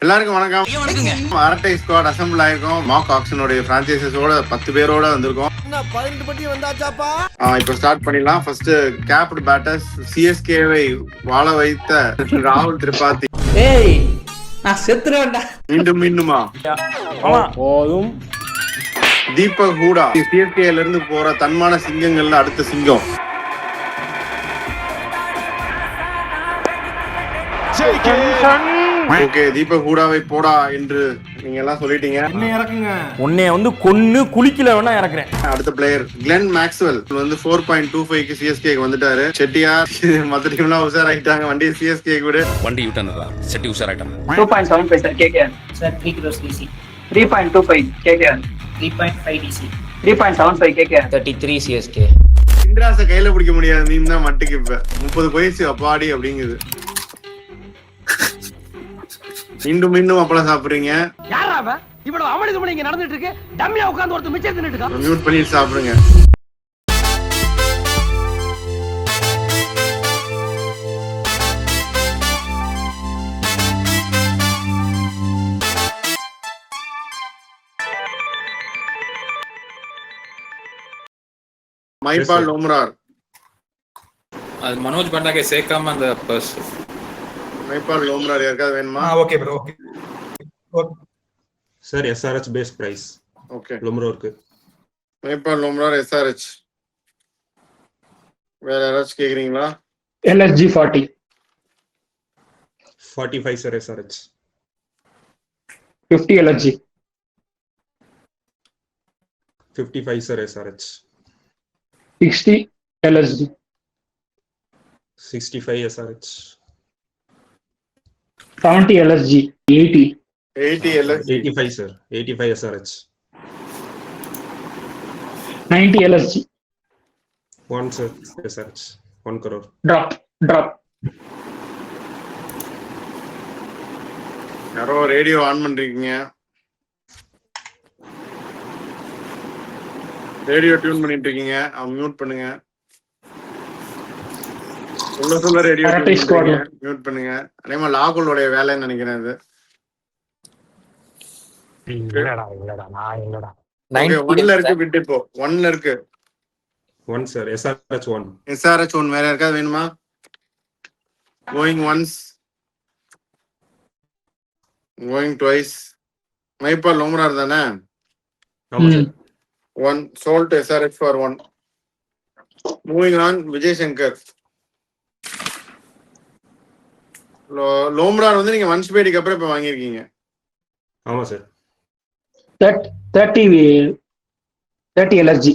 எல்லாருக்கும் வணக்கம். அரட்டை ஸ்குவாட் அசம்பிள் ஆயிருக்கோம். மாக் ஆக்ஷனுடைய பிரான்சைசஸோட 10 பேரோட வந்திருக்கோம். இப்ப ஸ்டார்ட் பண்ணிடலாம். ஃபர்ஸ்ட் கேப்டு பேட்டர்ஸ் சிஎஸ்கேவை வாழ வைத்த ராகுல் திரிபாதி. மீண்டுமா போதும். தீபக் ஹூடா சிஎஸ்கேல இருந்து போற தன்மான சிங்கங்கள்ல அடுத்த சிங்கம். ஓகே, தீபக் ஹூடாவை போடா என்று நீங்க எல்லாம் சொல்லிட்டீங்க. உன்னைய வந்து கொன்னு குளிக்கல வேணா இறக்குறேன். அடுத்த பிளேயர் கிளென் மேக்ஸ்வெல் வந்து 4.25 சிஎஸ்கேக்கு வந்துட்டாரு. செட்டியார் மத்த டீம்லாம் உஷாராயிட்டாங்க. வண்டி சிஎஸ்கே கூட வண்டி யூட்டர்ன் செட்டி உஷாராயிட்டாங்க. 2.75 sir KKR sir 3 crores DC 3.25 KKR 3.5 DC 3.75 KKR 33 CSK. இந்திராச கையில பிடிக்க முடியாது. மீன் தான் மட்டுக்கு இப்ப 30 வயசு அப்பாடி அப்படிங்குது. மீண்டும் அப்பளம் சாப்பிடுறீங்க. இவ்வளவு அமளிதுமளி இங்க நடந்துட்டு இருக்கு. டம்மியா உட்கார்ந்து ஒருத்தர் மிச்சம் தின்னுட்டு இருக்கான். மியூட் பண்ணி சாப்பிடுங்க. மைபால் லோம்ரார். அது மனோஜ் பண்டாக்கே சேர்க்காம அந்த பர்ஸ். மைபால் லோம்ரார் யாருக்காவது வேணுமா? Okay bro. Okay sir SRH base price. Okay, லோம்ராருக்கு மைபால் லோம்ரார் எஸ்ஆர்எச். வேற யாராச்சும் கேக்குறீங்களா? LSG 40 45 sir SRH. 50 LSG 55 sir SRH. 60 LSG 65 SRH. 70 LSG 80 LSG. 85 sir 85 SRH. 90 LSG 1 sir SRH. 1 crore. Drop யாரோ ரேடியோ ஆன் பண்றீங்க. ரேடியோ டியூன் பண்ணிட்டு இருக்கீங்க. மியூட் பண்ணுங்க. சொல்ல ரேடியோ மியூட் பண்ணுங்க. அதே மாதிரி லாகுலோடைய வேலைன்னு நினைக்கிறேன் இது. ஒன்ல இருக்கு பிட். இப்போ 1ல இருக்கு. 1 சார் எஸ்ஆர்எச் 1. எஸ்ஆர்எச் 1 வேற யாருக்காவது வேணுமா? Going once, going twice. Mahipal Lomror தானே? ஆமா sir. 1 sold to SRH for 1. Moving on, Vijay Shankar. Lomror வந்து நீங்க ஒன்ஸ் பேடிக்கு அப்புறம் இப்ப வாங்கியிருக்கீங்க. ஆமா சார். 30 எல்எஸ்ஜி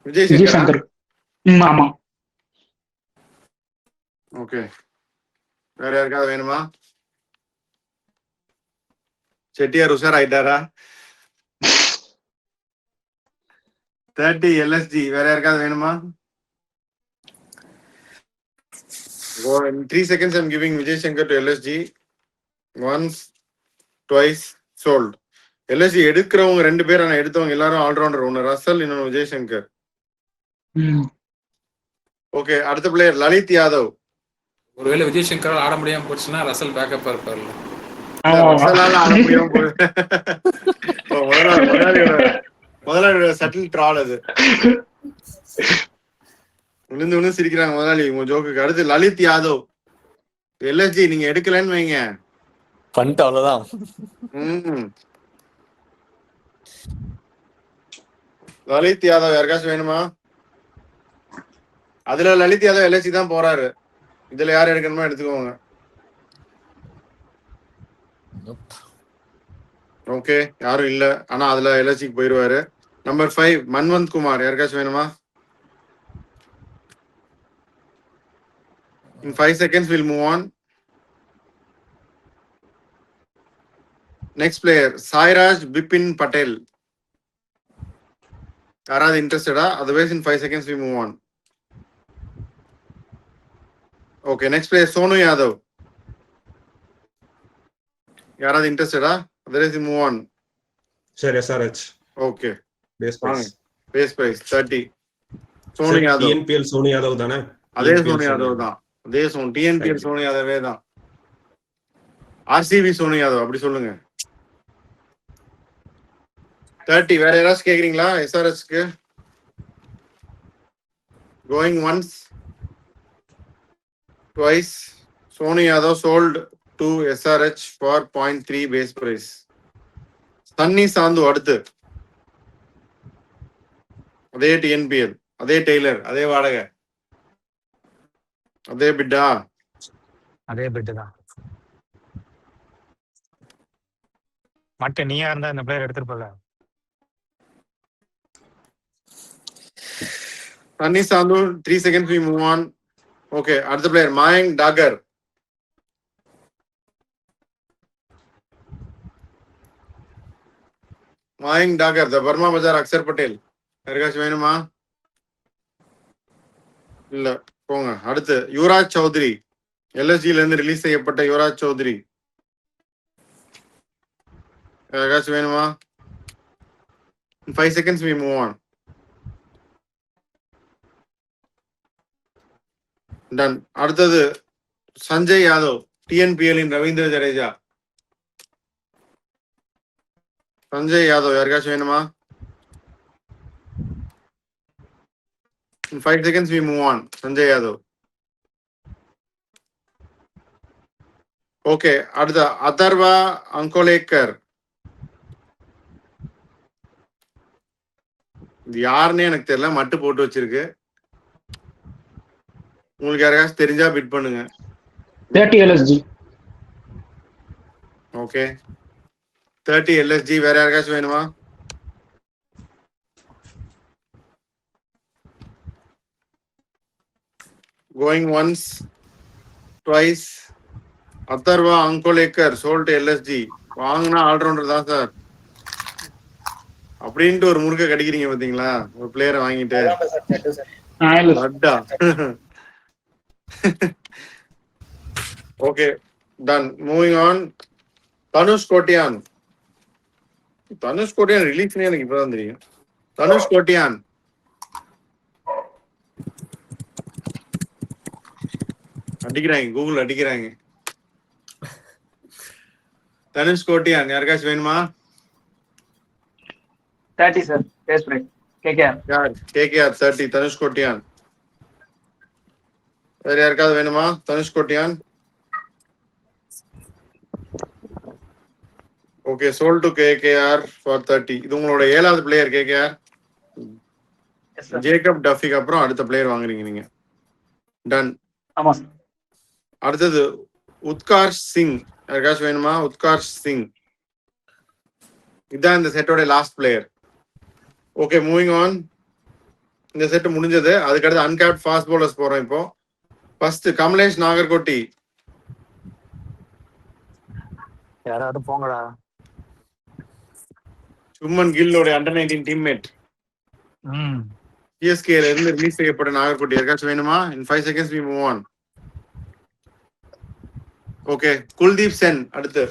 விஜய் சங்கர். ஆமா. ஓகே, வேற யாருக்காவது வேணுமா? செட்டியார் உஷார் ஆயிட்டாரா? 30 LSG வேற யாருக்காவது வேணுமா? In 3 seconds I'm giving Vijay Shankar to LSG. Once, twice, sold. LSG எடுக்கிறவங்க 2 பேர், ஆனா எடுத்தவங்க எல்லாரும் ஆல்ரவுண்டர். ஒன்னு ரசல், இன்னொன்னு விஜய் சங்கர். ஓகே, அடுத்த பிளேயர் லலித் யாதவ். ஒருவேளை விஜய் சங்கர் ஆட முடியாம போச்சுன்னா ரசல் பேக்கப் இருப்பார்ல. முதலாளியோட சட்டில் ட்ரால் அது. விழுந்து சிரிக்கிறாங்க முதலாளி உங்க ஜோக்குக்கு. அடுத்து லலித் யாதவ். எல்எஸ்ஜி நீங்க எடுக்கலன்னு வைங்க, பண்ணிட்டு அவ்வளவுதான். லலித் யாதவ் யாருக்காச்சும் வேணுமா? அதுல லலித் யாதவ் எல்எஸ்ஜி தான் போறாரு. இதுல யார் எடுக்கணுமோ எடுத்துக்கோங்க. ஓகே, யாரும் இல்ல. ஆனா அதுல எல்எஸ்சிக்கு போயிருவாரு. நம்பர் 5 மன்வந்த் குமார். யாருக்காச்சும் வேணுமா? In 5 seconds we'll move on. Next player Sairaj Bipin Patel. யாராவது இன்ட்ரெஸ்டடா? otherwise in 5 seconds we move on. Okay, next player Sonu Yadav. யாராவது இன்ட்ரெஸ்டடா? otherwise we move on. Sir SRH. Okay, base price. Base price 30. Sonu Yadav. TNPL Sonu Yadav தானே? அதே சோனு யாதவ் தான். அதே TNPL Sony யாதவே தான். RCB Sony Yadav அப்படி சொல்லுங்க. 30. வேற யாராச்சும் கேக்குறீங்களா எஸ்ஆர்எஸ்க்கு? Going once twice. Sonu Yadav sold to SRH for 0.3 base price. Sunny Sandhu அடுத்து. அதே டிஎன்பிஎல், அதே டெய்லர், அதே வாடகை, அதே பிட்டா. அதே பெட்டு தான். மட்டும் நீயா இருந்தா இந்த player எடுத்திருப்பல. Sunny Sandu, 3 seconds we move on. Okay, அடுத்த player Mayank Dagar. Mayank Dagar, the Burma Bazaar Aksar Patel. யாருக்காச்சும் வேணுமா? இல்ல போங்க. அடுத்து யுவராஜ் சௌத்ரி, எல்எஸ்ஜில இருந்து ரிலீஸ் செய்யப்பட்ட யுவராஜ் சௌத்ரி. யாருக்காச்சும் வேணுமா? 5 seconds we move on. Done. அடுத்தது சஞ்சய் யாதவ், டிஎன்பிஎல்லின் ரவீந்திர ஜடேஜா. சஞ்சய் யாதவ் யாருக்காச்சும் வேணுமா? 5 seconds we move on. Sanjay Yadav. Okay, அடுத்த அதர்வா அங்கோலேக்கர். இது யாருன்னே எனக்கு தெரியல, மட்டு போட்டு வச்சிருக்கு. உங்களுக்கு யாருக்காச்சும் தெரிஞ்சா பிட் பண்ணுங்க. 30 LSG. Okay, 30 LSG. வேற யாருக்காச்சும் வேணுமா? Going once twice. Atharva Ankolekar sold LSG. வாங்கினா ஆல்ரவுண்டர் தான் சார் அப்படின்ட்டு ஒரு முறுக்க கடிக்கிறீங்க பாத்தீங்களா, ஒரு பிளேயரை வாங்கிட்டு. அட்டா. Okay, done. Moving on. Tanush Kotian. Tanush Kotian ரிலீஸ்னே எனக்கு இப்பதான் தெரியும். தனுஷ் கோட்டியான். அடிக்கிறாங்க, கூகுள் அடிக்கிறாங்க. தனுஷ் கோட்டியான் யாருக்காச்சும் வேணுமா? 30 sir. Base break. KKR. யார்? கேகேஆர் 30. தனுஷ் கோட்டியான். வேற யாருக்காவது வேணுமா? Tanush Kotian. Okay, sold to KKR for 30. இது உங்களோட 7வது player KKR. Yes sir. Jacob டஃபிக்கு அப்புறம் அடுத்த பிளேயர் வாங்குறீங்க நீங்க. டன். ஆமா sir. அடுத்தது உத்கார்ஷ் சிங். யாருக்காச்சும் வேணுமா? உத்கார்ஷ் சிங். இதுதான் இந்த செட்டோட last player. Okay, moving on. இந்த செட் முடிஞ்சது. அதுக்கடுத்து அன்கேப்ட் ஃபாஸ்ட் பவுலர்ஸ் போறோம். இப்போ ஃபர்ஸ்ட் கமலேஷ் நாகர்கோட்டி. யாராவது போங்கடா. சும்மன் கில்லோட அண்டர் 19 டீம்மேட். ம். சிஎஸ்கேல இருந்து ரிலீஸ் செய்யப்பட்ட நாகர்கோட்டி. யாருக்காச்சும் வேணுமா? In 5 seconds we move on. Okay, Kuldeep Sen அடுத்து.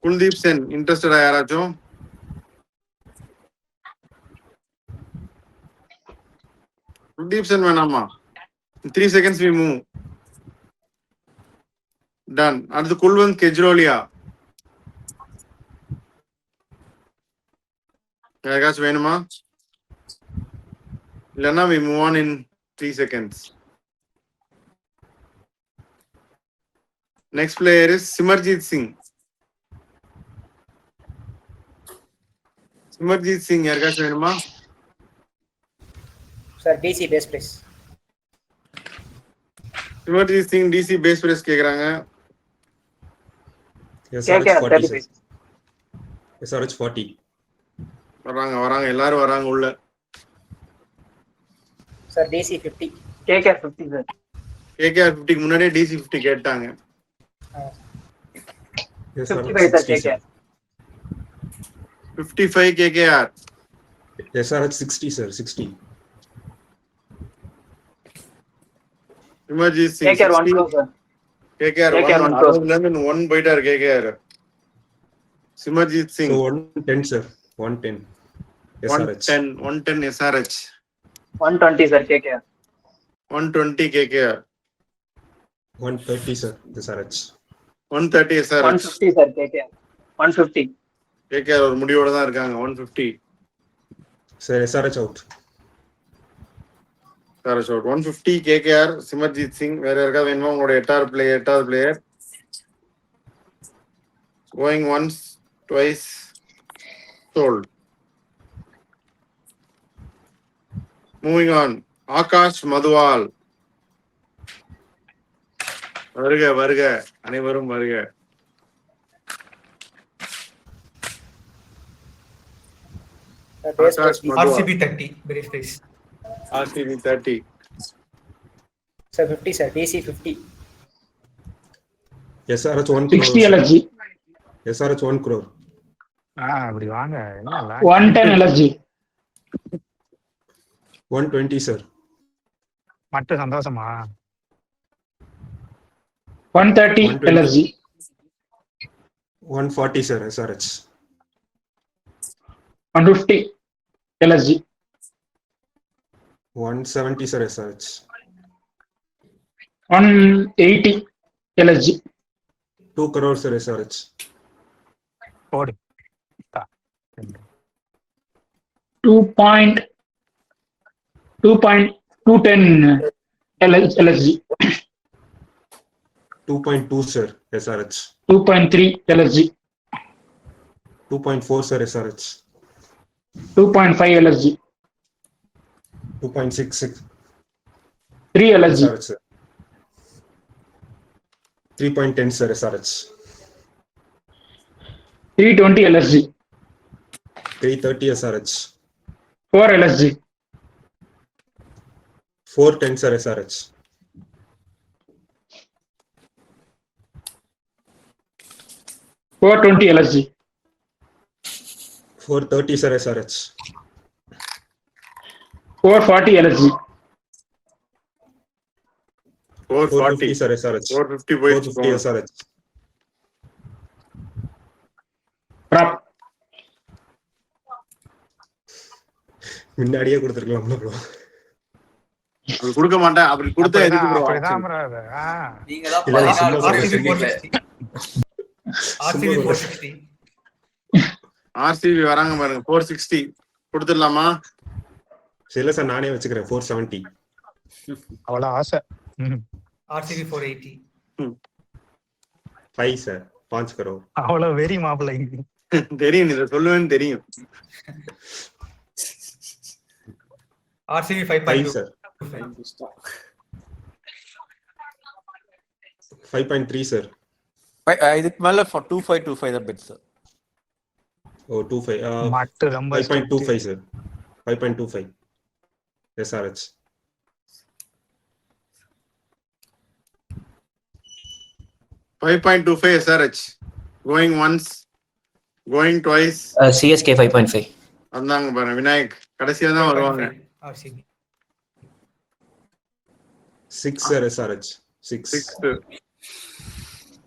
குல்தீப் சென் இன்ட்ரெஸ்டடா யாராச்சும்? குல்தீப் சென் வேணாமா? 3 seconds we move. டன். அடுத்து குல்வந்த் கெஜ்ரோலியா. யாருக்காச்சும் வேணுமா? இல்லைன்னா we move on in 3 seconds. Next player is Simarjeet Singh. Simarjeet Singh யாருக்காச்சும் வேணுமா? Sir, DC base price. Simarjeet Singh DC base price கேக்குறாங்க. SRH 40 sir. SRH 40. வராங்க எல்லாரும் வராங்க உள்ள. Sir, DC 50. KKR 50 sir. KKR 50 முன்னாடியே DC 50 கேட்டாங்க. SRH 55 sir 60 sir. KKR. 55 KKR. SRH 60 sir. 60. Simarjeet Singh KKR 1 crore sir. KKR 1 crore ல இருந்து 1 போயிட்டாரு KKR. Simarjeet Singh So 110 sir. 110. SRH. 110 SRH. 120 sir, KKR. 120 KKR. 130 sir, SRH. 130 SRH. 150 sir, KKR. 150. KKR ஒரு முடிவோட தான் இருக்காங்க. 150 Sir, SRH out. SRH out. 150 KKR. Simarjeet Singh. வேற யாருக்காவது வேணுமா உங்களோட எட்டாவது player? Going once, twice, sold. Moving on. Akash Madhwal. வருக அனைவரும் வருக. Base Akash price மதுவால். RCB 30 base price. RCB 30. sir 50 sir, DC 50. SRH 1 crore. 60 LSG. SRH 1 crore. அப்படி வாங்க என்ன 110 LSG. 120 sir. மட்டும் சந்தோஷமா 130 120. LSG. 140 sir, SRH. 150 LSG. 170 sir, SRH. 180 LSG. 2 crore sir, SRH. போடு 2.210 LSG. 2.2 sir, SRH. 2.3 LSG. 2.4 sir, SRH. 2.5 LSG. 2.66 3 LSG. SRH sir. 3.10 sir, SRH. 320 LSG. 330 SRH. 4 LSG. 410 sir, SRH. 420 LSG. 430 sir, SRH. 440 LSG. 440 450 sir, SRH. 450 போயிடுச்சு. 450 SRH. Prop. முன்னாடியே கொடுத்துருக்கலாம்ல bro. அது கொடுக்க மாட்டேன். அப்படி கொடுத்தா எதுக்கு bro? அப்படிதான் bro அது. நீங்க தான் இல்ல, இல்ல, சும்மா RCB சொல்றேன். 460. RCB 460. RCB வராங்க பாருங்க. 460 கொடுத்துடலாமா? இல்ல சார், நானே வச்சுக்கிறேன் 470. அவ்வளவு ஆசை. RCB 480. 5 sir, 5 crore. அவ்வளவு வெறி மாப்பிள்ளை. தெரியும், இதை சொல்லுவேன்னு தெரியும். RCB 5 5.2. சார். 5.3 சார். இதுக்கு மேல 2525 தான் பெட் சார். ஓ 25. மட்டு ரொம்ப 5.25 sir. 5.25 SRH. 5.25 SRH. Going once, going twice. CSK 5.5. வந்தாங்க பாருங்க விநாயக். கடைசியா தான் வருவாங்க. RCB. 6 sir, SRH. 6.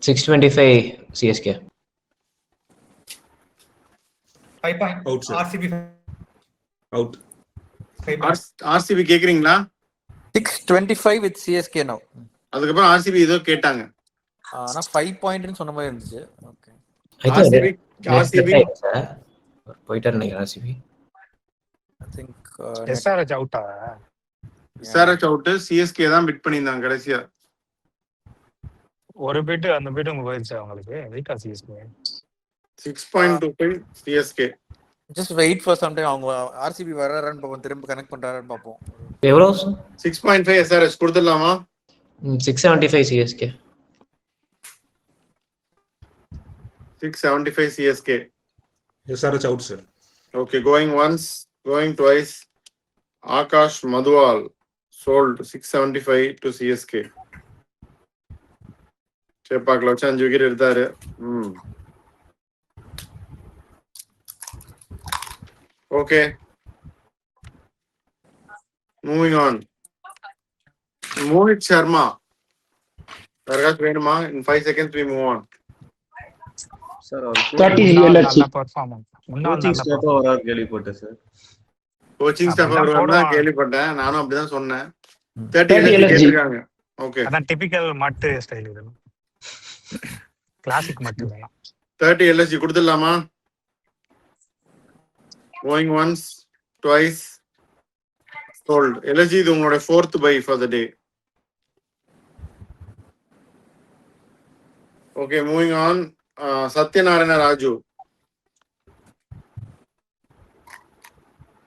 625 CSK. 5. Out, sir. RCB Out. 5. RCB கேக்குறீங்களா? 625 with CSK now. அதுக்கப்புறம் RCB ஏதோ கேட்டாங்க. ஆனா 5 பாயிண்ட்னு சொன்ன மாதிரி இருந்துச்சு. ஓகே. RCB போயிட்டாரு நினைக்கிறேன் RCB. I think SRH அவுட்டா? SRH out. CSK தான் பிட் பண்ணியிருந்தாங்க கடைசியா. ஒரு பிட் அந்த பிட் உங்க போயிருச்சு அவங்களுக்கு. வெயிட்டா CSK 6.25 CSK. just wait for some time. அவங்க RCB வராரான்னு பாப்போம், திரும்ப கனெக்ட் பண்றாரான்னு பாப்போம். எவ்வளோ? 6.5 SRH கொடுத்துடலாமா? 675 CSK. 675 CSK. SRH out sir. Okay, going once, going twice. Akash Madhuwal sold 675 to CSK. சேப்பாக்ல வச்சு 5 விக்கெட் எடுத்தாரு. Okay, moving on. Mohit Sharma. யாருக்காச்சும் வேணுமா? In 5 seconds we move on. Sir 30 முன்னாள் LHG. நல்ல பெர்ஃபார்மன்ஸ். முன்னாள் கோச்சிங் நல்ல ஸ்டாஃபா performance. வராது கேள்விப்பட்டேன் சார். கோச்சிங் ஸ்டாஃப் அப்படிதான் அவர் தான் போடுவான். கேள்விப்பட்டேன், நானும் அப்படிதான் சொன்னேன். 30 30 LSG LSG. கேட்டிருக்காங்க. ஓகே, அதான் டிபிக்கல் மட்டு ஸ்டைல் இதெல்லாம். கிளாசிக் மட்டு இதெல்லாம். 30 LSG கொடுத்துடலாமா? Going once twice sold. LSG இது உங்களோட 4th buy for the day. Okay, moving on. Satyanarayana Raju,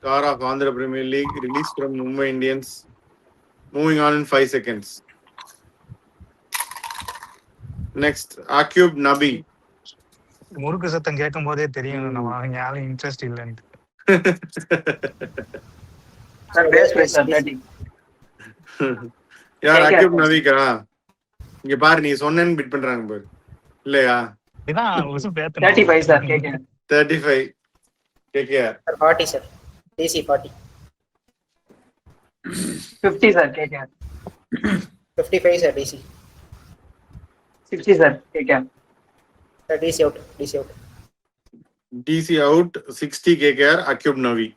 star of Andhra Premier League, released from Mumbai Indians. Moving on in 5 seconds. Next, Akub Nabi. முறுக்கு சத்தம் கேட்கும் போதே தெரியும் நம்ம அவங்க யாரும் இன்ட்ரெஸ்ட் இல்லைன்னு. Sir base price sir 30. யார் KKR. அக்யூப் நவிக்கா? இங்க பாரு, நீ சொன்னேன்னு பிட் பண்றாங்க பாரு. இல்லையா? இதான் உசு பேத்து 35 sir KK. 35 KKR. Sir, 40 sir. DC 40. 50 sir KK. 55 sir, DC. 60 sir KK. Sir, DC out. DC out. DC out, 60 KKR, Akub Navi.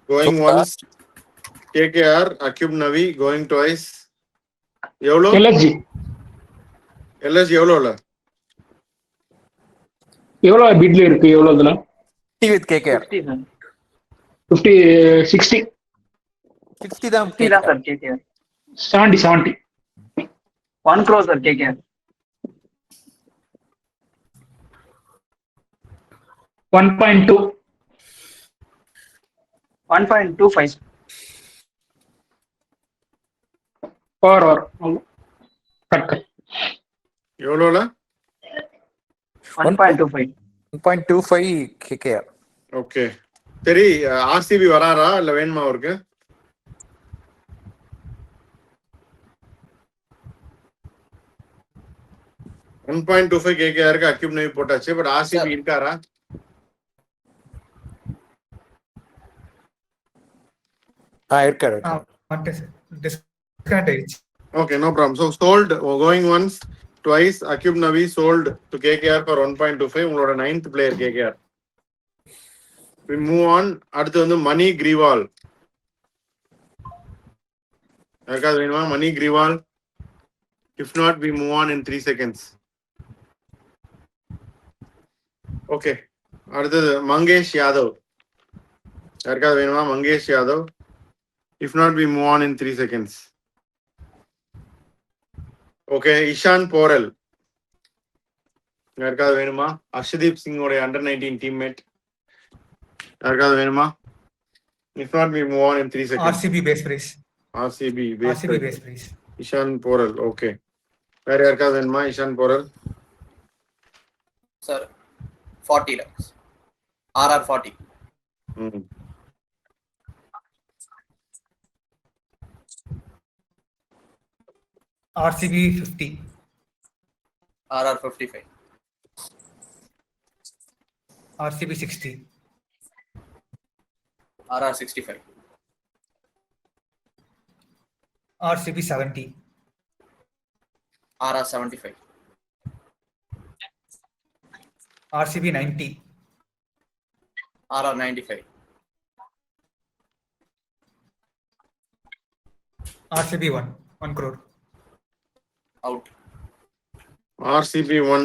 Going once, KKR, Akub Navi, going twice. எவ்வளோ? LSG. LSG எவ்வளோல? எவ்வளோ பிட்ல இருக்கு? எவ்வளோ இதுல? with KKR. 50 sir. 50 60 60 தான் 50 தான் sir KK. 70. 1 crore sir KK. 1.2. 1.25 or cut. எவ்வளோல? 1.25. 1.25 KKR. Okay, சரி. RCB வராரா இல்ல வேணுமா அவருக்கு? $1.25 KKR அக்யூப் நவி போட்டாச்சு. பட் RCB இருக்காரா? இருக்காரு. Okay, no problem. So sold, going once, twice. Akub Navi sold to KKR for 1.25. உங்களோட 9th player KKR. We move on. அடுத்து வந்து மணி கிரிவால். யாருக்காவது வேணுமா மணி கிரிவால்? If not, we move on in 3 seconds. Okay. அடுத்தது மங்கேஷ் யாதவ். யாருக்காவது வேணுமா Mangesh Yadav? If not, we move on in 3 seconds. Okay, Ishan Porel. யாருக்காவது வேணுமா? அர்ஷதீப் சிங்கோட அண்டர் 19 டீம்மேட். யாருக்காவது வேணுமா? If not, we move on in 3 seconds. RCB base price. RCB base price. Ishan Porel. Okay. வேற யாருக்காவது வேணுமா? Ishan Porel. Sir, 40 lakhs. RR 40. RCB 50. RR 55. RCB 60. RR 65. RCB 70. RR 75. RCB 90. RR 95. RCB 1 crore. Out. RCB 1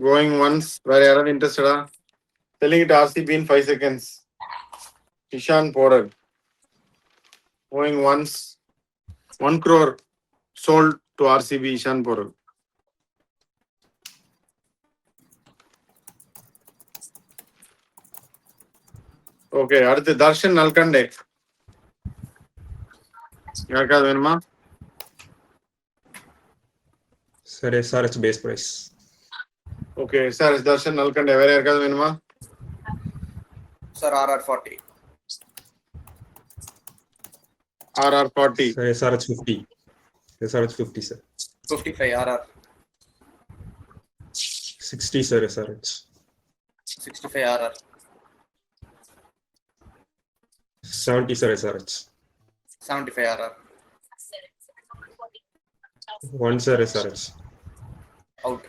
going once. வேற யாராவது இன்ட்ரெஸ்டடா? Selling it RCB in 5 seconds. Ishan Porel going once. 1 crore sold to RCB. Ishan Porel. Okay, அடுத்து தர்ஷன் நல்கண்டே. யாருக்காவது வேணுமா? Sir, SRH base price. Okay, sir, Darshan நல்கண்டே. வேற யாருக்காவது வேணுமா? Sir, RR 40. RR 40. Sir, SRH 50. SRH 50, sir. 55 RR. 60, sir, SRH. 65 RR. 70, sir, SRH. 75 RR. 1, sir, SRH. Out.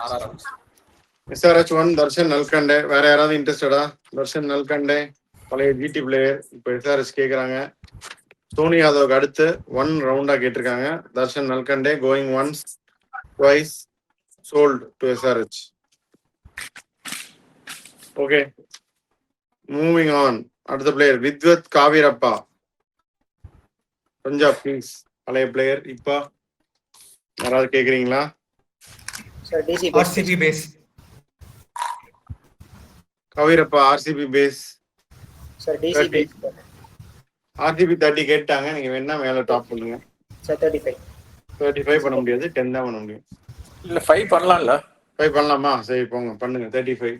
RR out. SRH 1 Darshan நல்கண்டே. வேற யாராவது இன்ட்ரெஸ்டடா? தர்ஷன் நல்கண்டே பழைய GT player. இப்போ SRH கேக்குறாங்க. சோனி யாதவுக்கு அடுத்து 1 ரவுண்டா கேட்டிருக்காங்க. Darshan Nalkande going once twice sold to SRH. Okay, moving on. அடுத்த பிளேயர் வித்வத் காவிரப்பா, பஞ்சாப் கிங்ஸ் பழைய பிளேயர். இப்போ யாராவது கேக்குறீங்களா? Sir, DC RCB base. Kaverappa RCB base. Sir, DC 30. base. RCB 30 கேட்டாங்க. நீங்க வேணா மேல டாப் பண்ணுங்க. Sir, 35. 35 பண்ண முடியாது, 10 தான் பண்ண முடியும். இல்ல 5 பண்ணலாம்ல? 5 பண்ணலாமா? சரி போங்க பண்ணுங்க. 35.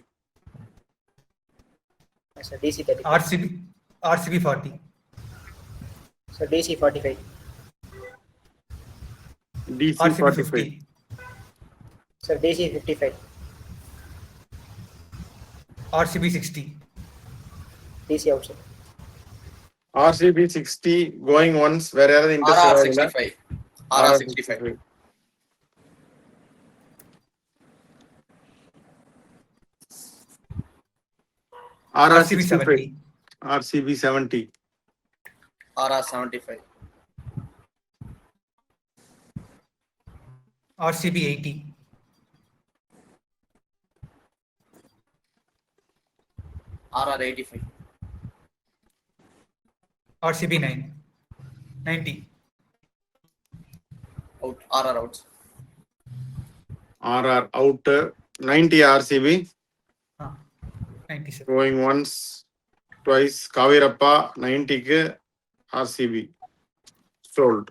Sir, DC 30. RCB 40. Sir, DC 45. DC 45. Sir, DC 55. RCB 60. DC out, sir. RCB 60 going once. வேற யாராவது RR interest 65. RR 65. RCB 70. RCB 70. RR 75. RCB 80. RR 85. RCB 90. Out. RR out. RR out. 90 RCB 90, sir. going once twice. Kaverappa 90க்கு RCB sold.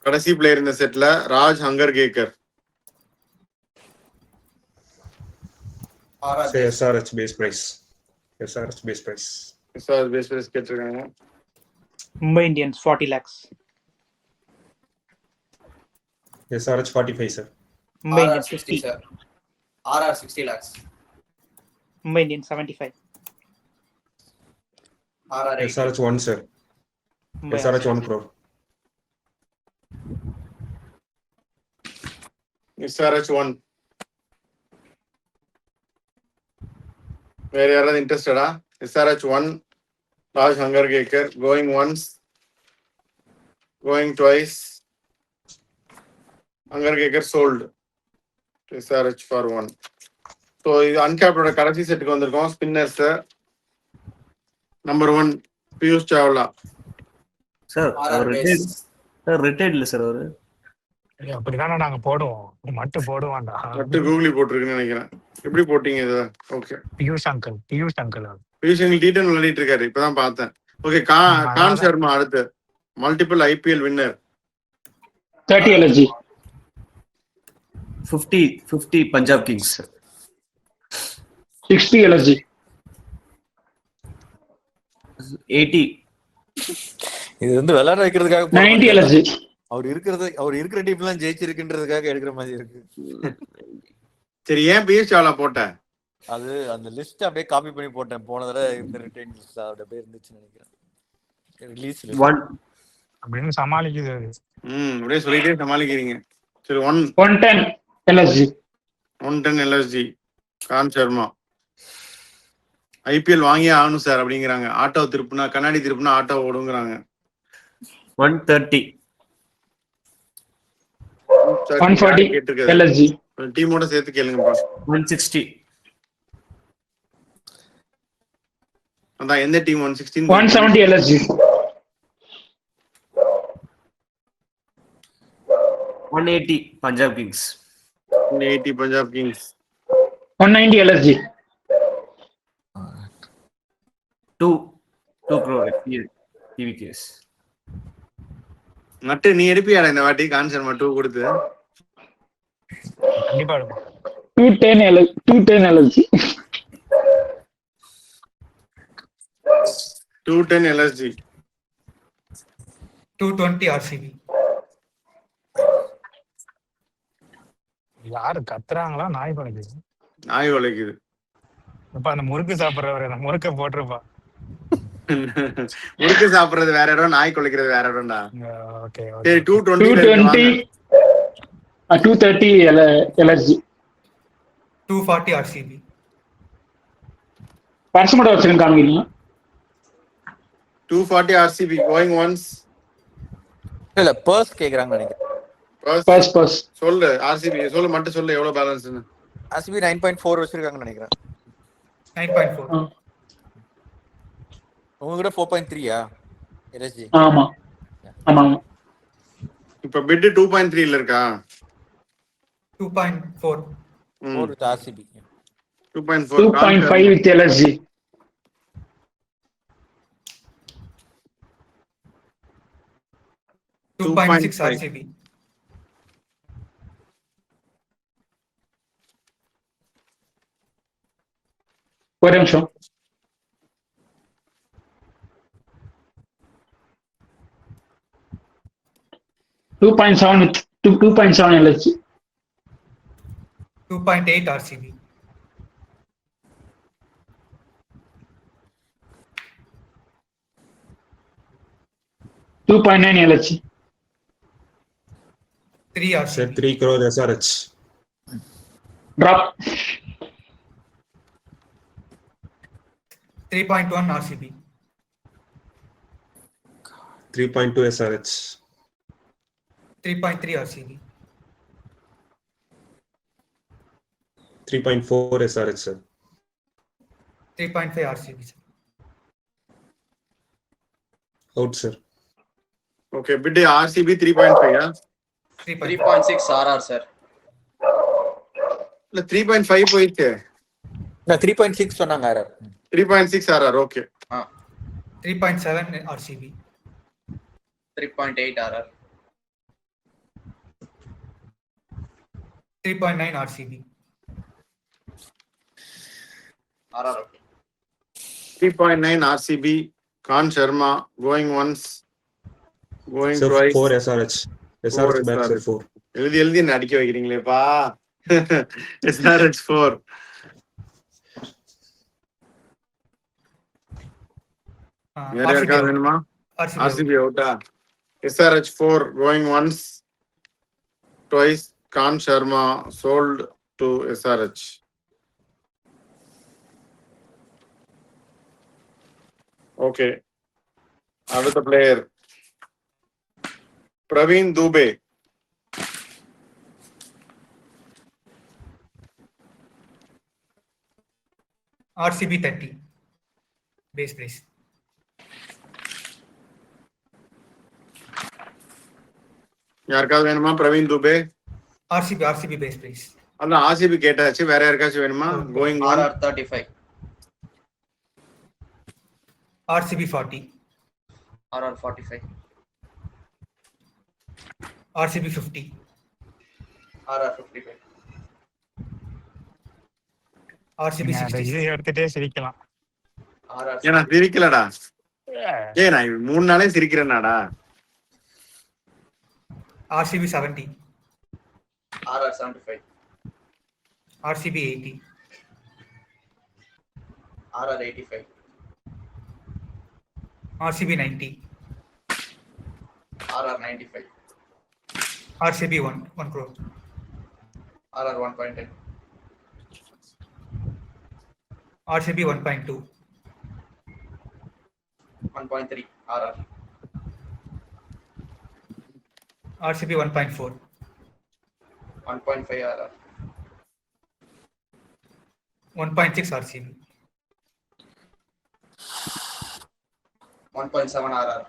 கடைசி player இந்த செட்ல Raj Hangargekar. RR Say SRH base price. SRH base price. Sir base base கேட்டிருக்காங்க. Mumbai Indians 40 lakhs. SRH 45, sir. Mumbai RR Indians 60, 50. sir. RR 60 lakhs. Mumbai Indians 75. RR 80. SRH 1, sir. Mumbai SRH 1 crore. SRH 1. வேற யாராவது இன்ட்ரெஸ்டடா? SRH 1 Raj Hangargekar going once going twice. Hangargekar sold. SRH for 1. So இது அன்கேப்டோட கடைசி செட்டுக்கு வந்திருக்கோம். Spinners number 1 Piyush Chawla. Sir RR அவர் base. Retired இல்லை சார் அவரு. அப்படிதானே நாங்க போடுவோம். மட்டும் போடுவான்டா. மட்டும் கூகுளி போட்டிருக்குன்னு நினைக்கிறேன். எப்படி போட்டீங்க இதை? Okay, Piyush uncle. பியூஷ் எங்களுக்கு டீட்டெயில் விளையாடிட்டு இருக்காரு, இப்பதான் பார்த்தேன். ஓகே, கான் சர்மா அடுத்து multiple IPL winner. 30 LSG. 50 Punjab Kings. 60 LSG. 80. இது வந்து விளையாட வைக்கிறதுக்காக 90 LSG. அவர் இருக்கிற டீம் எல்லாம் ஜெயிச்சிருக்குன்றதுக்காக எடுக்கிற மாதிரி இருக்கு. சரி, ஏன் பியூஷ் சாவ்லா போட்ட? அது அந்த லிஸ்ட் அப்படியே காப்பி பண்ணி போட்டேன். போன தடவை இந்த ரிட்டைன் லிஸ்ட் அப்படியே இருந்துச்சுன்னு நினைக்கிறேன். ரிலீஸ் 1 அப்படின்னு சமாளிக்குது. அப்படியே சொல்லிட்டே சமாளிக்கிறீங்க. சரி, 110 LSG. 110 LSG Khan Sharma. IPL வாங்கியே ஆகணும் சார் அப்படிங்கிறாங்க. ஆட்டோ திருப்புனா, கண்ணாடி திருப்புனா ஆட்டோ ஓடுங்கிறாங்க. 130. 140 LSG. டீமோட சேர்த்து கேளுங்கப்பா. 160. அதான் எந்த team 116? 170 LSG. 180 Punjab Kings. 180 Punjab Kings. 190 LSG. 2 crore TVKs. நட்டு நீ எடுப்பியாடா இந்த வாட்டி கான் சர்மா 2 கொடுத்து? கண்டிப்பா இருக்கும். 210 LSG. 210 LSG. 220 RCB. யாரு கத்துறாங்களா? நாய் குலைக்குது. நாய் உழைக்குது. இப்ப அந்த முறுக்கு சாப்பிடுறவர் அந்த முறுக்க போட்டிருப்பா. முறுக்கு சாப்பிடுறது வேற இடம், நாய் குலைக்கிறது வேற இடம்டா. ஓகே. சரி, 220 230 LSG. 240 RCB. பர்ஸ் மட்டும் வச்சிருங்க காமிக்கிறீங்க. 240 RCB going once. இல்ல பர்ஸ் கேக்குறாங்க நினைக்கிறேன். பர்ஸ் சொல்லு RCB சொல்லு மட்டும் சொல்லு எவ்வளவு பேலன்ஸ்னு. RCB 9.4 வச்சிருக்காங்கன்னு நினைக்கிறேன். 9.4. உங்ககிட்ட 4.3யா LSG? ஆமா. இப்ப பிட் 2.3 ல இருக்கா? 2.4. 4 with RCB. 2.4. 2.5 with LSG. 2.6 RCB. ஒரு நிமிஷம். 2.7 with 2.7 LSG. 2.8 RCB. 2.9 LSG. 3 Sir, RCB. 3 crore SRH. Drop. 3.1 RCB. 3.2 SRH. 3.3 RCB. 3.4 SRH, sir. 3.5 RCB. Sir. Out, sir. Okay, bid RCB 3.5 yeah. 3.6 RR, sir. இல்ல 3.5 போயிடுச்சு. நான் 3.6 சொன்னாங்க RR. 3.6 RR okay. 3.7 RCB. 3.8 RR. 3.9 RCB. RR, okay. 3.9 RCB. Khan Sharma going once. Going Sir, twice. 4 SRH. SRH back, sir, 4. எழுதி அடிக்க வைக்கிறீங்களேப்பா. SRH 4. வேற யாருக்காவது வேணுமா? RCB அவுட்டா? SRH 4 going once, twice. Khan Sharma sold to SRH. Okay. அடுத்த player Praveen Dubey. RCB 30. Base price. யாருக்காவது வேணுமா Praveen Dubey? RCB base price. அதான் RCB கேட்டாச்சு. வேற யாருக்காச்சும் வேணுமா? Going RR 35. RCB 40. RR 45. RCB 50. RR 55. RCB நீங்க அந்த 60. இதை எடுத்துட்டே சிரிக்கலாம். RR ஏன்னா சிரிக்கலடா. நான் 3 நாளே சிரிக்கிறேன்னாடா. RCB 70. RR 75. RCB 80. RR 85. RCB 90. RR 95. RCB 1 crore. RR 1.10. RCB 1.2. 1.3 RR. RCB 1.4. 1.5 RR. 1.6 RCB. 1.7 RR.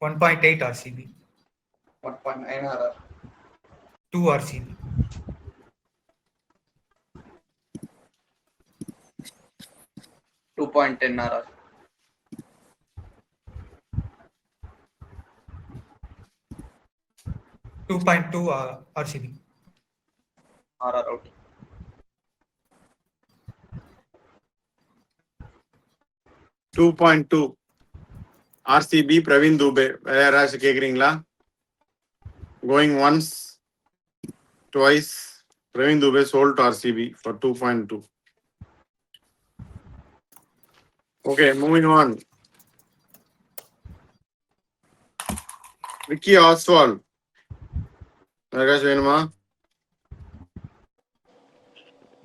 1.8 RCB. 1.9 RR. 2 RCB. 2.10 RR. 2.2 RCB. RR out. $2.2 RCB Praveen Dubey. வேற யாராச்சும் கேக்குறீங்களா? Going once, twice. Praveen Dubey sold to RCB for 2.2. Okay, moving on. Vicky Oswald. யாருக்காச்சும் வேணுமா?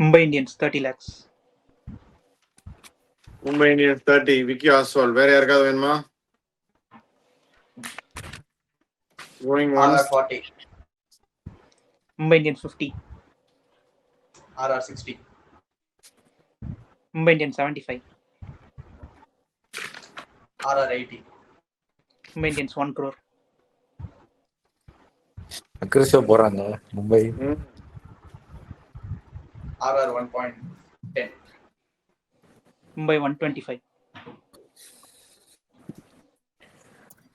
Mumbai Indians 30 lakhs. Mumbai Indians 30 Vicky Ostwal. வேற யாருக்காவது வேணுமா? Going once. RR 40. Mumbai Indians 50. RR 60. Mumbai Indians 75. RR 80. Mumbai Indians 1 crore. அக்ரெசிவா போறாங்க Mumbai. RR 1.10. Mumbai 125.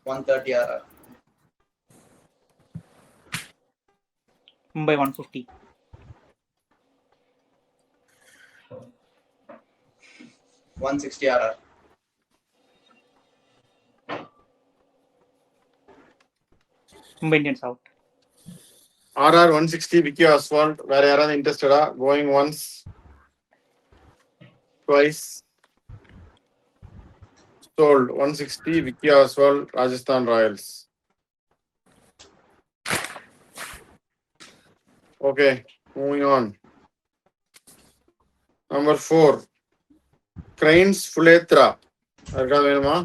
130 RR. Mumbai 150. 160 RR. Mumbai Indians out. RR 160 Vicky ஆஸ்வால்ட். வேற யாராவது இன்ட்ரெஸ்டடா? Going once twice sold. 160 Vicky ஆஸ்வால்ட் Rajasthan Royals. Okay, moving on. Number 4 கிரைன்ஸ் ஃபுலேத்ரா. யாருக்காவது வேணுமா?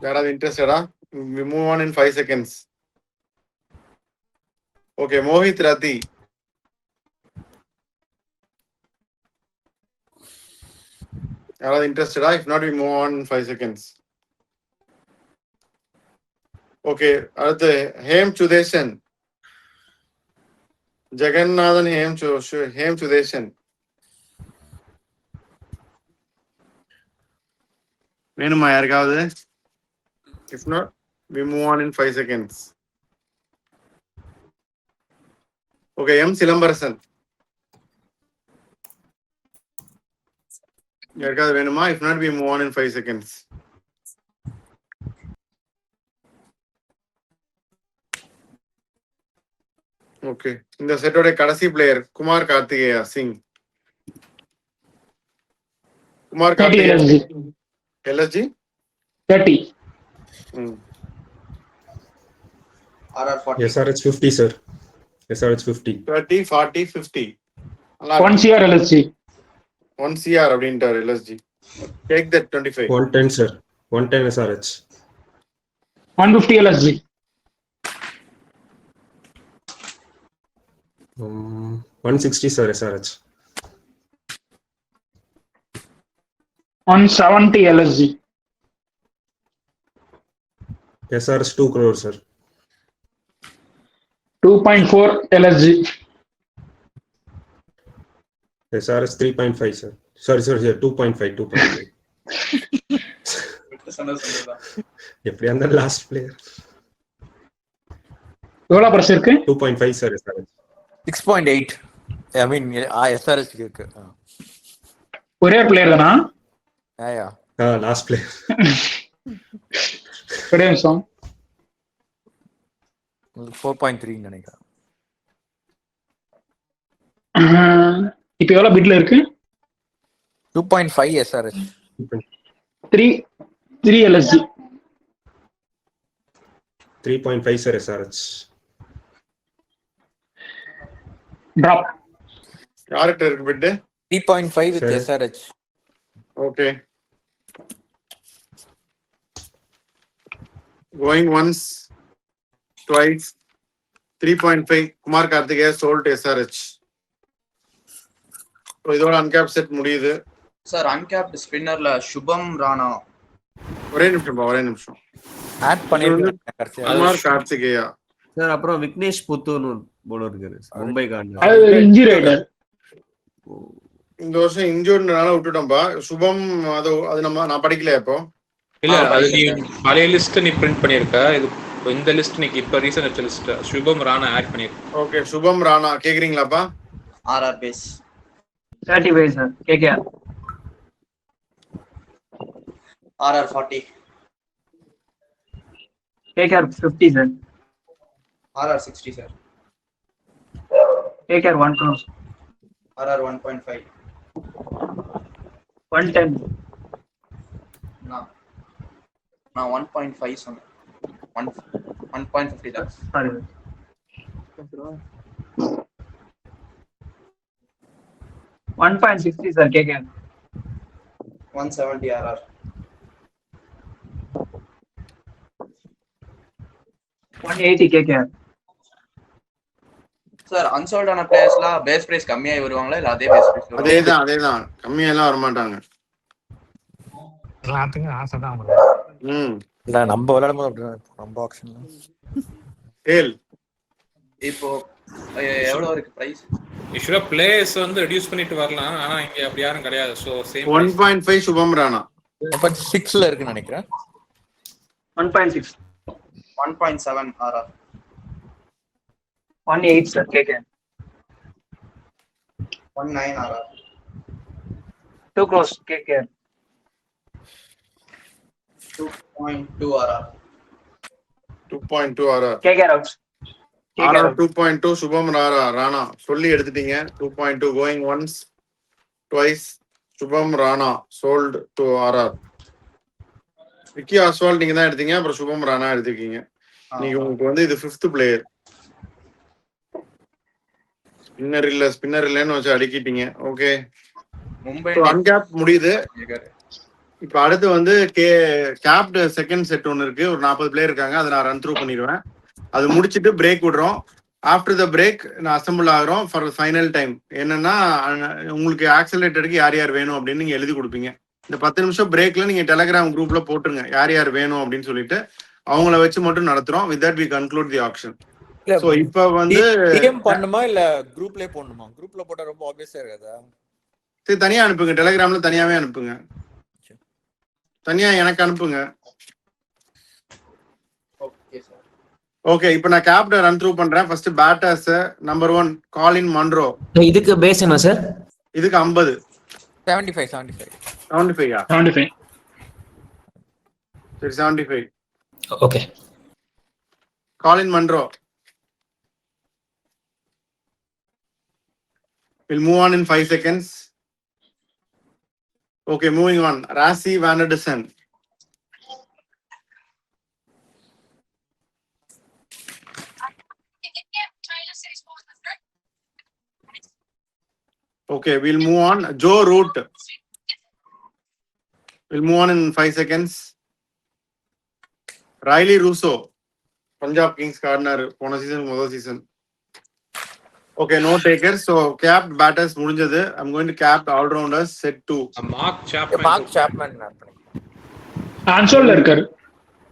யாராவது இன்ட்ரெஸ்டடா? We move on in 5 seconds. Okay, Mohit Rathi. Yaradhu interested? If not, we move on in 5 seconds. Okay, அடுத்து ஹேம் சுதேசன். ஜெகநாதன் ஹேம் சுதேசன். வேணுமா யாருக்காவது? If not, we move on in 5 seconds. Okay, M. Silambarasan. யாருக்காவது வேணுமா? If not, we move on in 5 seconds. Okay, இந்த செட்டோட கடைசி player Kumar Karthikeya Singh. Kumar 30 Karthikeya LSG. LSG 30. RR 40. SRH 50, sir. SRH 50. 30, 40, 50. 1 CR LSG. 1 CR அப்படின்ட்டார் LSG. Take that 25. 110, sir. 110 SRH. 150 LSG. 160, sir. SRH. 170 LSG. SRH 2 crore, sir. 2.4 LSG. SRH 3.5, sir. Sorry, 2.5, 2.5. எப்படியா இருந்தாலும் last player. எவ்வளவு press இருக்கு? 2.5, sir. SRH 6.8. I mean SRH இருக்கு. ஒரே player தானா? ஆயா. Last player. ஒரே நிமிஷம். 4.3 நினைக்கிறேன். இப்போ எவ்வளவு பிட்ல இருக்கு? 2.5 SRH. 3 LSG. 3.5, sir. SRH. Drop. யார்கிட்ட இருக்கு bit? 3.5 with Sir. SRH. Okay. Going once, twice. 3.5 Kumar Karthikeya sold to SRH. இதோட அன்கேப் செட் முடியுது. சார் அன்கேப்ட் ஸ்பின்னர்ல சுபம் ராணா. ஒரே நிமிஷம். ஆட் பண்ணிருக்கேன். குமார் கார்த்திகேயா. சார் அப்புறம் விக்னேஷ் புத்தூர்னு போலர் இருக்காரு மும்பை கார்டன். அது இன்ஜூரி ஆயிட்டார். இந்த வருஷம் இன்ஜூர்னால விட்டுட்டோம்பா. சுபம் அது நான் படிக்கல இப்போ. இல்ல அது நீ பழைய லிஸ்ட் நீ பிரிண்ட் பண்ணிருக்க. இது இந்த லிஸ்ட் நீ இப்ப ரீசன்ட் வச்ச லிஸ்ட் சுபம் ராணா ஆட் பண்ணிருக்க. ஓகே, சுபம் ராணா கேக்குறீங்களாப்பா? RR base 35 sir. KKR. RR 40. KKR 50 sir. RR 60, sir. KKR 1 crore. RR 1.5. 110. நான் 1.5 சொன்னேன். 1.50 lakhs. Sorry. 1.60 sir, KKR. 170 RR. 180 KKR. Sir unsold ஆன பிளேயர்ஸ்லாம் பேஸ் பிரைஸ் கம்மியாகி வருவாங்களா இல்ல அதே பேஸ் பிரைஸ் வருவாங்களா? அதேதான் கம்மியெல்லாம் வரமாட்டாங்க. எல்லாத்துக்கும் ஆசை தான் அவங்களுக்கு. இல்ல நம்ம விளையாடும் போது அப்படிதான் இருக்கும். நம்ம ஆப்ஷன்ல டேல் இப்போ எவ்வளவு இருக்கு பிரைஸ்? யூஸ்வலா பிளேயர்ஸ் வந்து ரெடியூஸ் பண்ணிட்டு வரலாம், ஆனா இங்க அப்படி யாரும் கிடையாது. சோ சேம் 1.5 சுபம் ராணா. 6ல இருக்குன்னு நினைக்கிறேன். 1.6. 1.7 RR. 1.8 sir, KKR. 1.9 RR. 2 crores KKR. 2.2 RR. 2.2 RR. KKR out. RR 2.2 சுபம் ராணா சொல்லி எடுத்துட்டீங்க. 2.2 going once twice Shubham Rana sold to RR. Vicky Ostwal நீங்க தான் எடுத்தீங்க, அப்புறம் சுபம் ராணா எடுத்துக்கீங்க. நீங்க உங்களுக்கு வந்து இது 5th பிளேயர். ஸ்பின்னர் இல்லன்னு வச்சு அடிக்கிட்டீங்க. ஓகே, மும்பை அன்கேப் முடியுது. இப்ப அடுத்து வந்து கேப்டு செகண்ட் செட் ஒன்னு இருக்கு. ஒரு 40 பிளேயர் இருக்காங்க. அதை நான் ரன் த்ரூ பண்ணிடுவேன். அது முடிச்சுட்டு பிரேக் விடுறோம். ஆஃப்டர் த பிரேக் நான் அசம்பிள் ஆகிறோம் ஃபார் ஃபைனல் டைம். என்னன்னா உங்களுக்கு ஆக்சலேட்டருக்கு யார் யார் வேணும் அப்படின்னு நீங்க எழுதி கொடுப்பீங்க. இந்த 10 நிமிஷம் பிரேக்ல நீங்க டெலகிராம் குரூப்ல போட்டுருங்க யார் யார் வேணும் அப்படின்னு சொல்லிட்டு. அவங்கள வச்சு மட்டும் நடத்துறோம். With that we conclude the auction. So இப்போ வந்து டிஎம் பண்ணுமா இல்ல குரூப்லயே போடணுமா? குரூப்ல போட்டா ரொம்ப ஆப்வியஸா இருக்காதா? சரி, தனியா அனுப்புங்க. டெலகிராம்ல தனியாவே அனுப்புங்க. தனியா எனக்கு அனுப்புங்க. ஓகே, இப்போ நான் கேப்ட ரன் த்ரூ பண்றேன். ஃபர்ஸ்ட் பேட்டர்ஸ் நம்பர் 1 காலின் மன்ரோ. இதுக்கு பேஸ் என்ன சார்? இதுக்கு 50. 75. 75. சரி, 75. Okay. Colin Munro. We'll move on in 5 seconds. Okay, moving on. Rassi Van der Dussen. Okay, we'll move on. Joe Root. We'll move on in 5 seconds. Riley Russo. Punjab Kings corner. Pona season, முதல் season. Okay, no takers. So capped batters முடிஞ்சது. I'm going to cap all rounders set 2. Mark Chapman அன்சோல்ட்ல இருக்காரு.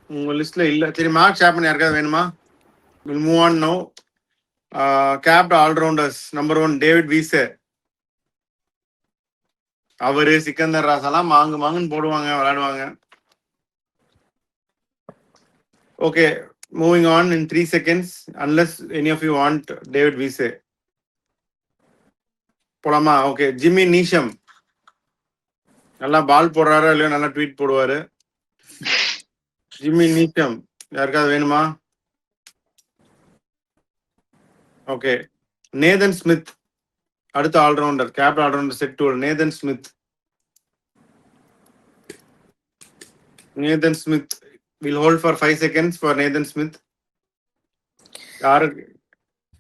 உங்க லிஸ்ட்ல இல்ல. சரி, mark Chapman யாருக்காவது வேணுமா? We'll move on now. Capped all rounders. Number 1 David வீசே. அவரு சிக்கந்தர் ராசாலாம் மாங்குன்னு போடுவாங்க, விளையாடுவாங்க. Okay, moving on in 3 seconds. Unless any of you want David Vise. போலாமா? Okay, Jimmy Neesham. நல்லா பால் போடுறாரா இல்லையோ நல்லா ட்வீட் போடுவாரு. ஜிம்மி நீஷம் யாருக்காவது வேணுமா? ஓகே, நேதன் ஸ்மித் அடுத்த allrounder. Captain allrounder set 2 Nathan Smith. Nathan Smith will hold for 5 seconds for Nathan Smith. யாருக்கு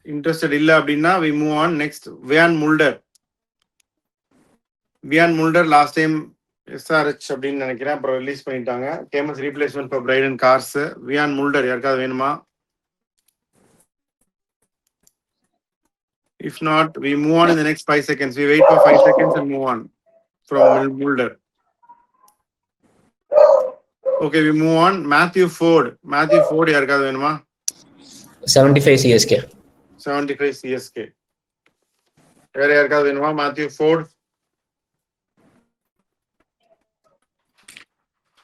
interested இல்லை அப்படின்னா we move on. Next Wiaan Mulder. Wiaan Mulder last time SRH அப்படின்னு நினைக்கிறேன், அப்புறம் release பண்ணிட்டாங்க. Famous replacement for Brydon Carse. Wiaan Mulder யாருக்காவது வேணுமா? If not, we move on in the next 5 seconds. We wait for 5 seconds and move on from Mulder. Okay, we move on. Matthew Ford. Matthew Ford யாருக்காவது வேணுமா? 75 CSK. 75 CSK. வேற யாருக்காவது வேணுமா? Matthew Ford.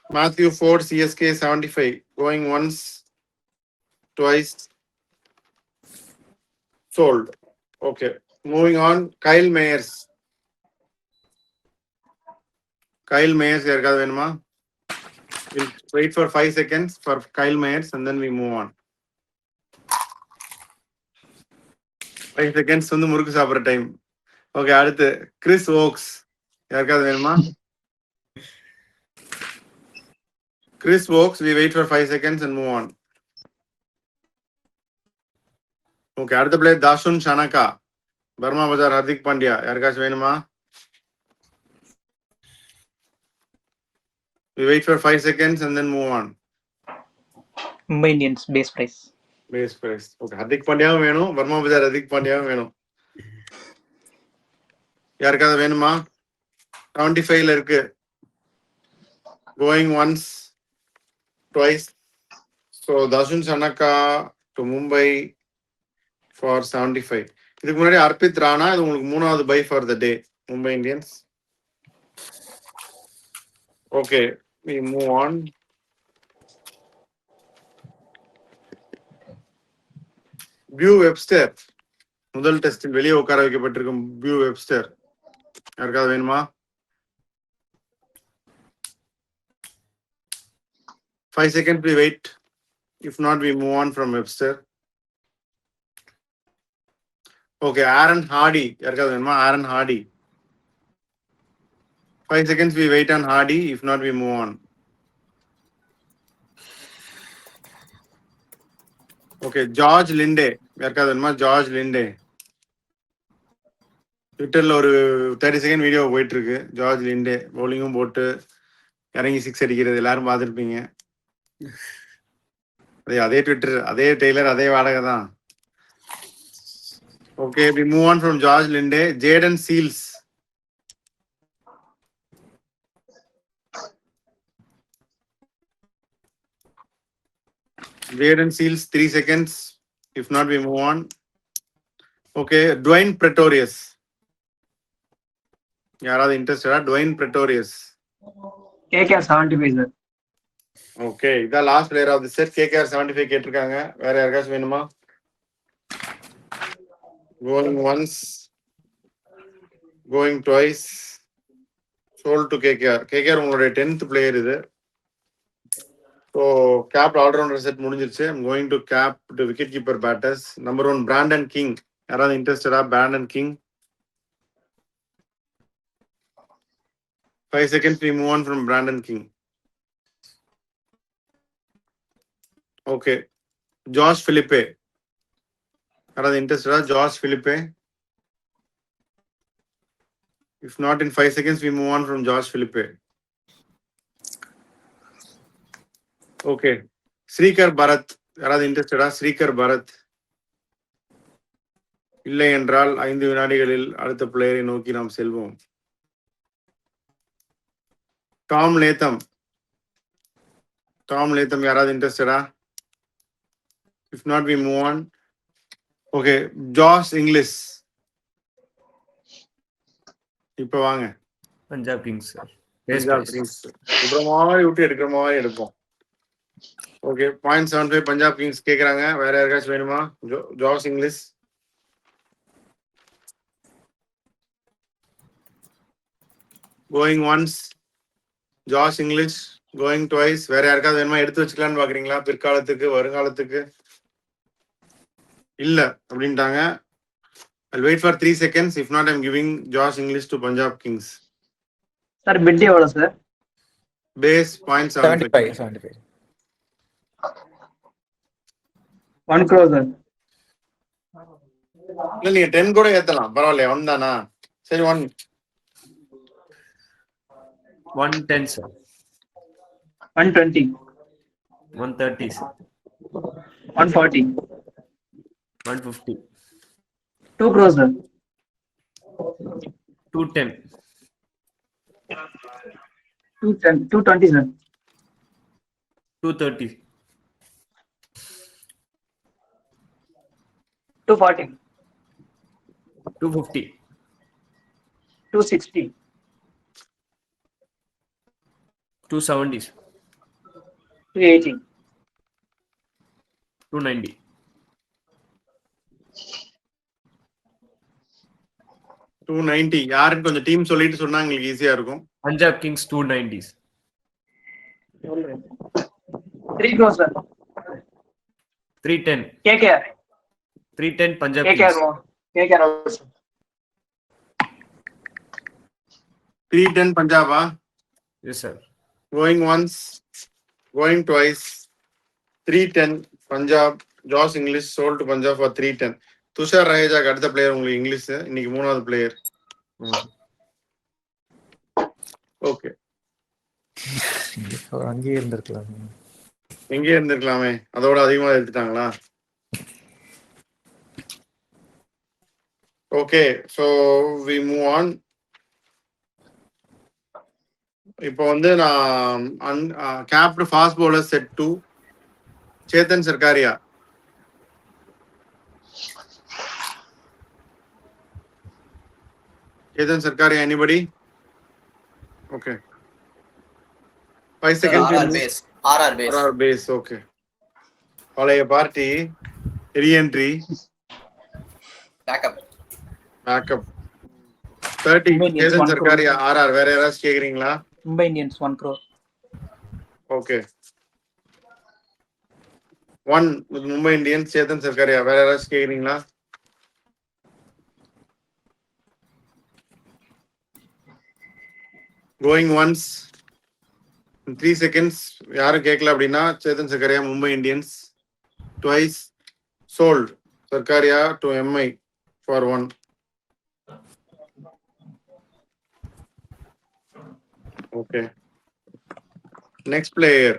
Matthew Ford CSK 75. Going once, twice. Sold. Okay, moving on. Kyle Mayers. Kyle Mayers யாருக்காவது வேணுமா? We'll wait for 5 seconds for Kyle Mayers and then we move on. 5 seconds வந்து முறுக்கு சாப்பிட்ற time. Okay, அடுத்து Chris oaks யாருக்காவது வேணுமா? Chris Wokes, we wait for 5 seconds and move on. Okay, அடுத்த player தாஷுன் Shanaka, Burma பஜார் ஹர்திக் பாண்டியா. யாருக்காச்சும் வேணுமா? We wait for 5 seconds and then move on. Mumbai Indians base price. Base price. Okay, Hardik பாண்டியாவும் வேணும், பர்மா பஜார் ஹர்திக் பாண்டியாவும் வேணும். யாருக்காவது வேணுமா? 75ல இருக்கு. Going once, twice. So Dasun Sanaka to Mumbai for 75. இதுக்கு முன்னாடி அர்பித் ராணா, இது உங்களுக்கு மூணாவது buy for the day, Mumbai Indians. Okay, we move on. Beau Webster, முதல் டெஸ்டில் வெளியே உட்கார வைக்கப்பட்டிருக்கும் பியூ வெப்ஸ்டர். யாருக்காவது வேணுமா? 5 seconds we wait. If not, we move on from Webster. Okay, Aaron Hardy. யாருக்காவது வேணுமா? Aaron Hardy. 5 seconds we wait on Hardy. If not, we move on. Okay, George Linde. யாருக்காவது வேணுமா? George Linde. ட்விட்டர்ல ஒரு 30 second video போயிட்டு இருக்கு. George லிண்டே பவுலிங்கும் போட்டு இறங்கி 6 அடிக்கிறது எல்லாரும் பார்த்துருப்பீங்க. அதே ட்விட்டர், அதே டெய்லர், அதே வாடகை தான். Okay, we move on from George Linde. Jaden Seals. Jaden Seals, 3 seconds. If not, we move on. Okay, Dwayne Pretorius. யாராவது இன்ட்ரெஸ்டடா? Dwayne Pretorius. KKR 75 sir. Okay, இதான் last player of the set. KKR 75 கேட்டிருக்காங்க. வேற யாருக்காச்சும் வேணுமா? Going once, going twice, sold to KKR. KKR உங்களுடைய 10th player இது. So gap allrounder set முடிஞ்சிருச்சு. I'm going to cap the wicket keeper batters. Number 1 Brandon King. யாராவது இன்ட்ரெஸ்டடா? Brandon King. 5 seconds we move on from Brandon King. Okay, Josh Philippe. யாராவது இன்ட்ரெஸ்டடா? Josh Philippe. If not, in 5 seconds we move on from Josh Philippe. Okay, Srikar Bharat. யாராவது இன்ட்ரெஸ்டடா? Srikar Bharat. இல்லை என்றால் 5 வினாடிகளில் அடுத்த பிளேயரை நோக்கி நாம் செல்வோம். Tom Latham. டாம் லேத்தம் யாராவது இன்ட்ரெஸ்டடா? If not, we move on. Okay, Josh Inglis. இப்போ வாங்க. Punjab Kings sir. Punjab Kings. இப்ப மாதிரி விட்டு எடுக்கிற மாதிரி எடுப்போம். ஓகே, 0.75 பஞ்சாப் கிங்ஸ் கேக்குறாங்க. வேற யாருக்காச்சும் வேணுமா? Josh English. Going once, Josh English. Going twice. வேற யாருக்காவது வேணுமா? எடுத்து வச்சுக்கலான்னு பாக்குறீங்களா? பிற்காலத்துக்கு, வருங்காலத்துக்கு? இல்ல அப்படின்ட்டாங்க. I'll wait for 3 seconds. If not, I'm giving Josh English to Punjab Kings. Sir bit எவ்வளவு சார்? Base 0.75. 75. 1 crore sir. இல்ல நீங்க 10 கூட ஏத்தலாம், பரவாயில்லையா? 1 தானா? சரி, 110 sir. 120. 130 sir. 140. 150. 2 crore sir. 210. 210. 220 sir. 230. 240. 250. 260. 270. 280. 290. 290. யாருன்னு கொஞ்சம் டீம் சொல்லிட்டு சொன்னா உங்களுக்கு ஈஸியா இருக்கும். Punjab Kings 290. 3 crore sir. 310. KKR. 310 Punjab KKR. Kings. KKR also. 310 பஞ்சாபா? Yes sir. Going once, going twice. 310 Punjab Josh Inglis sold to Punjab for 310. Tushar ரஹேஜாக்கு அடுத்த பிளேயர் உங்களுக்கு இங்கிலீஷ், இன்னைக்கு 3வது பிளேயர். ஓகே, அங்கேயே இருந்திருக்கலாம். எங்கேயே இருந்திருக்கலாமே, அதோட அதிகமா எடுத்துட்டாங்களா? Okay, so we move on. இப்போ வந்து நான் capped fast bowler set 2 Chetan Sarkaria. Chetan Sarkaria, anybody? Okay. 5 seconds. RR base. RR base. RR base, okay. பழைய party reentry Backup. 30. Indians, Chetan 1 Sarkaria RR. வேற யாராச்சும் கேக்குறீங்களா? Mumbai Indians 1 crore. Okay. 1 Mumbai Indians Chetan Sarkaria. வேற யாராச்சும் கேக்குறீங்களா? Going once. In 3 seconds. யாரும் கேட்கல அப்படின்னா Chetan Sarkaria Mumbai Indians. Twice. Sold. Sarkaria to MI for 1. Okay. Next player.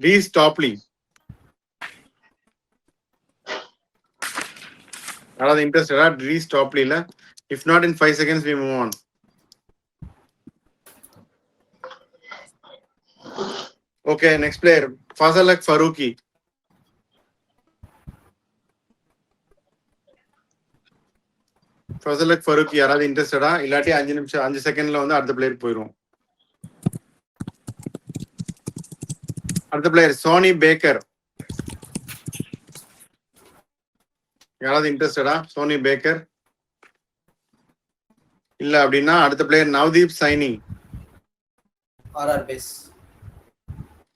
Reese Topley. Are the interested at Reese Topley? If not, in 5 seconds we move on. Okay, next player. Fazalak Faruqi. Fazalak Faruqi. யாராவது இன்ட்ரெஸ்டடா? இல்லாட்டி 5 நிமிஷம் 5 செகண்ட்ல வந்து அடுத்த player போயிடும். அடுத்த player Sony Baker. யாராவது இன்ட்ரெஸ்டடா? Sony Baker இல்ல அப்படின்னா அடுத்த player Navdeep Saini. RR base.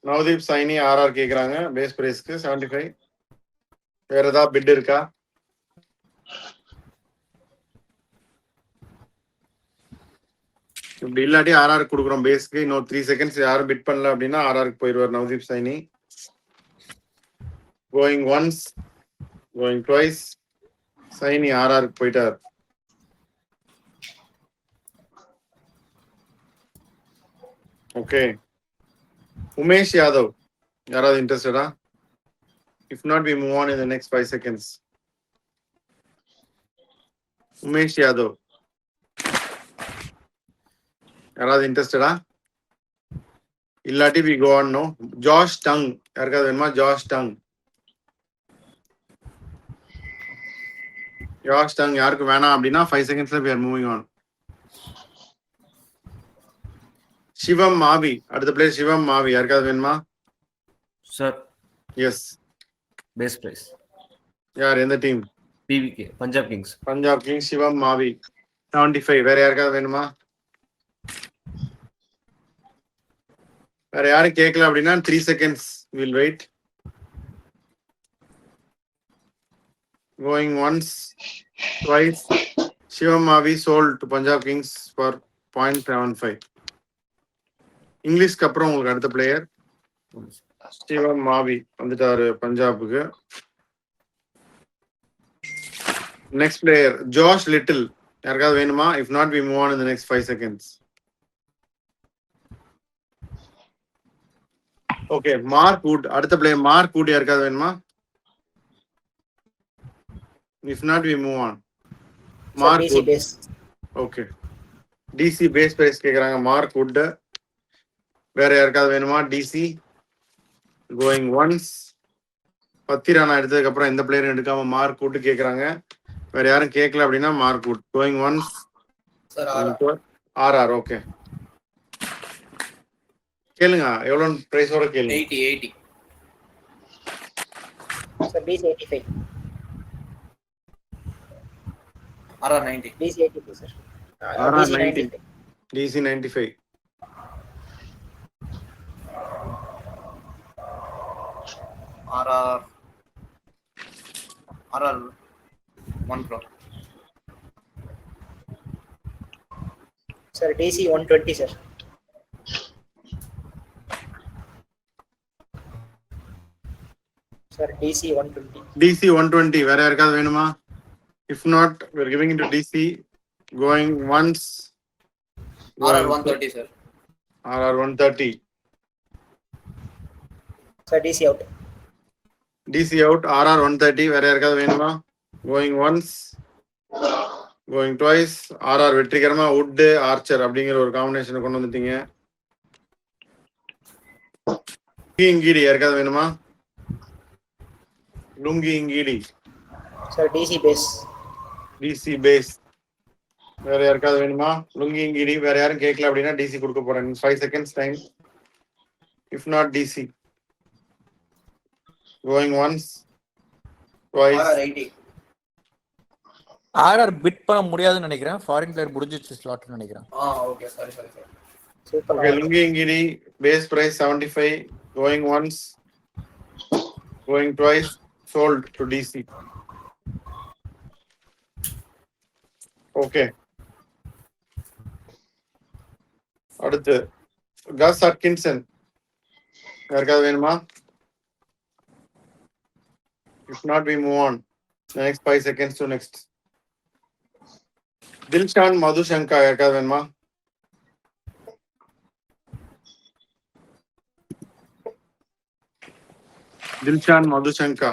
Navdeep Saini RR கேக்குறாங்க பேஸ் பிரைஸ்க்கு 75. வேற ஏதாவது பிட் இருக்கா? இப்படி இல்லாட்டி RR கொடுக்குறோம் பேஸ்க்கு. இன்னும் 3 செகண்ட்ஸ் யாரும் பிட் பண்ணல அப்படின்னா RRக்கு போயிடுவார் Navdeep Saini. Going once, going twice. Saini RRக்கு போயிட்டார். ஓகே, உமேஷ் யாதவ். யாராவது இன்ட்ரெஸ்டடா? If not, we move on in the next 5 seconds. Umesh Yadav. யாராவது இன்ட்ரெஸ்டடா? இல்லாட்டி we go on. No. Josh tongue. யாருக்காவது வேணுமா? Josh tongue. ஜாஷ் டங் யாருக்கு வேணாம் அப்படின்னா 5 செகண்ட்ஸ்ல we are moving on. சிவம் மாவி. அடுத்த பிளேயர் சிவம் மாவி. யாருக்காவது வேணுமா? Sir yes. பேஸ் பிரைஸ் யார்? எந்த team? PVK Punjab Kings. Punjab Kings. Shivam Mavi 75. வேற யாருக்காவது வேணுமா? வேற யாரும் கேட்கல அப்படின்னா 3 seconds we'll wait. Going once, twice. Shivam Mavi sold to Punjab Kings for 0.75. இங்கிலீஷ்க்கு அப்புறம் உங்களுக்கு அடுத்த பிளேயர் சிவம் மாவி வந்துட்டாரு பஞ்சாபுக்கு. Next player Josh Little. யாருக்காவது வேணுமா? If not we move on in the next 5 seconds. Okay, Mark Wood. அடுத்த பிளேயர் மார்க் வுட். யாருக்காவது வேணுமா? If not we move on. Mark DC Wood. base. Okay, DC base price கேக்குறாங்க Mark Wood. வேற யாருக்காவது வேணுமா? DC. Going once. 10 run எடுத்ததுக்கு அப்புறம் எந்த பிளேயரும் எடுக்காம மார்க் வுட் கேக்குறாங்க. வேற யாரும் கேட்கல அப்படின்னா mark would. Going once. Sir, RR. Okay, கேளுங்க எவ்வளவு பிரைஸோட கேளுங்க. 80. Sir, DC 85. RR 90. DC 85, sir. RR DC 90. 95. DC 95. RR 1 crore. Sir, DC 120, sir. Sir DC 120. DC 120 வேற யாருக்காவது வேணுமா? If not, we're giving it to DC. Going once. RR 130 sir. RR 130. Sir DC out. DC out. RR 130 வேற யாருக்காவது வேணுமா? Going once. Going twice. RR வெற்றிகரமா wood archer அப்படிங்கிற ஒரு காம்பினேஷனை கொண்டு வந்துட்டீங்க. இங்கீடி யாருக்காவது வேணுமா? Lungi Ngidi. Sir DC base. DC base வேற யாருக்காவது வேணுமா? லுங்கி இங்கீடி வேற யாரும் கேட்கல அப்படின்னா DC கொடுக்க போறேன். 5 seconds time. If not DC. Going once. Twice. RR 80. RR bid பண்ண முடியாதுன்னு நினைக்கிறேன். ஃபாரின் பிளேயர் முடிஞ்சிச்சு ஸ்லாட்னு நினைக்கிறேன். Okay, sorry. Super. Okay, Lungi Ngidi base price 75. Going once. Going twice. Sold to DC. Okay. அடுத்து கஸ் அட்கின்சன் யாருக்காவது வேணுமா? If not, we move on. Next 5 seconds to next. Dilshan Madhushanka யாருக்காவது வேணுமா? தில்ஷான் மதுசங்கா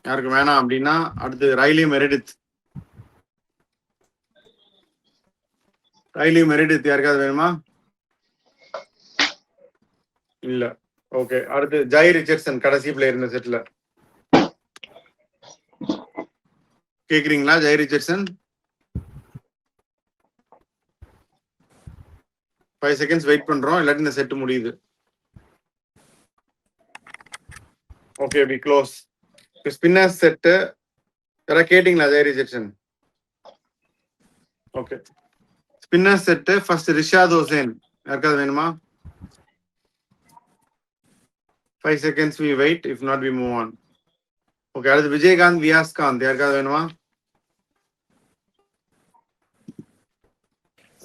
யாருக்கு வேணாம் அப்படின்னா அடுத்து ரைலி மெரிடித். ரைலி மெரிடித் யாருக்காவது வேணுமா? இல்ல. ஓகே, அடுத்து ஜாய் ரிச்சர்ட்சன் கடைசி பிளேயர் இந்த செட்ல. கேக்குறீங்களா ஜாய் ரிச்சர்ட்சன்? 5 seconds வெயிட் பண்றோம், இல்லாட்டி இந்த செட் முடியுது. Okay, we close. Spinner set யாரா கேட்டீங்களா Jhye Richardson? Okay, spinner set first Rishad Hossain யாருக்காவது வேணுமா? 5 seconds we wait. If not, we move on. Okay, அடுத்து விஜயகாந்த் வியாஸ்காந்த் யாருக்காவது வேணுமா?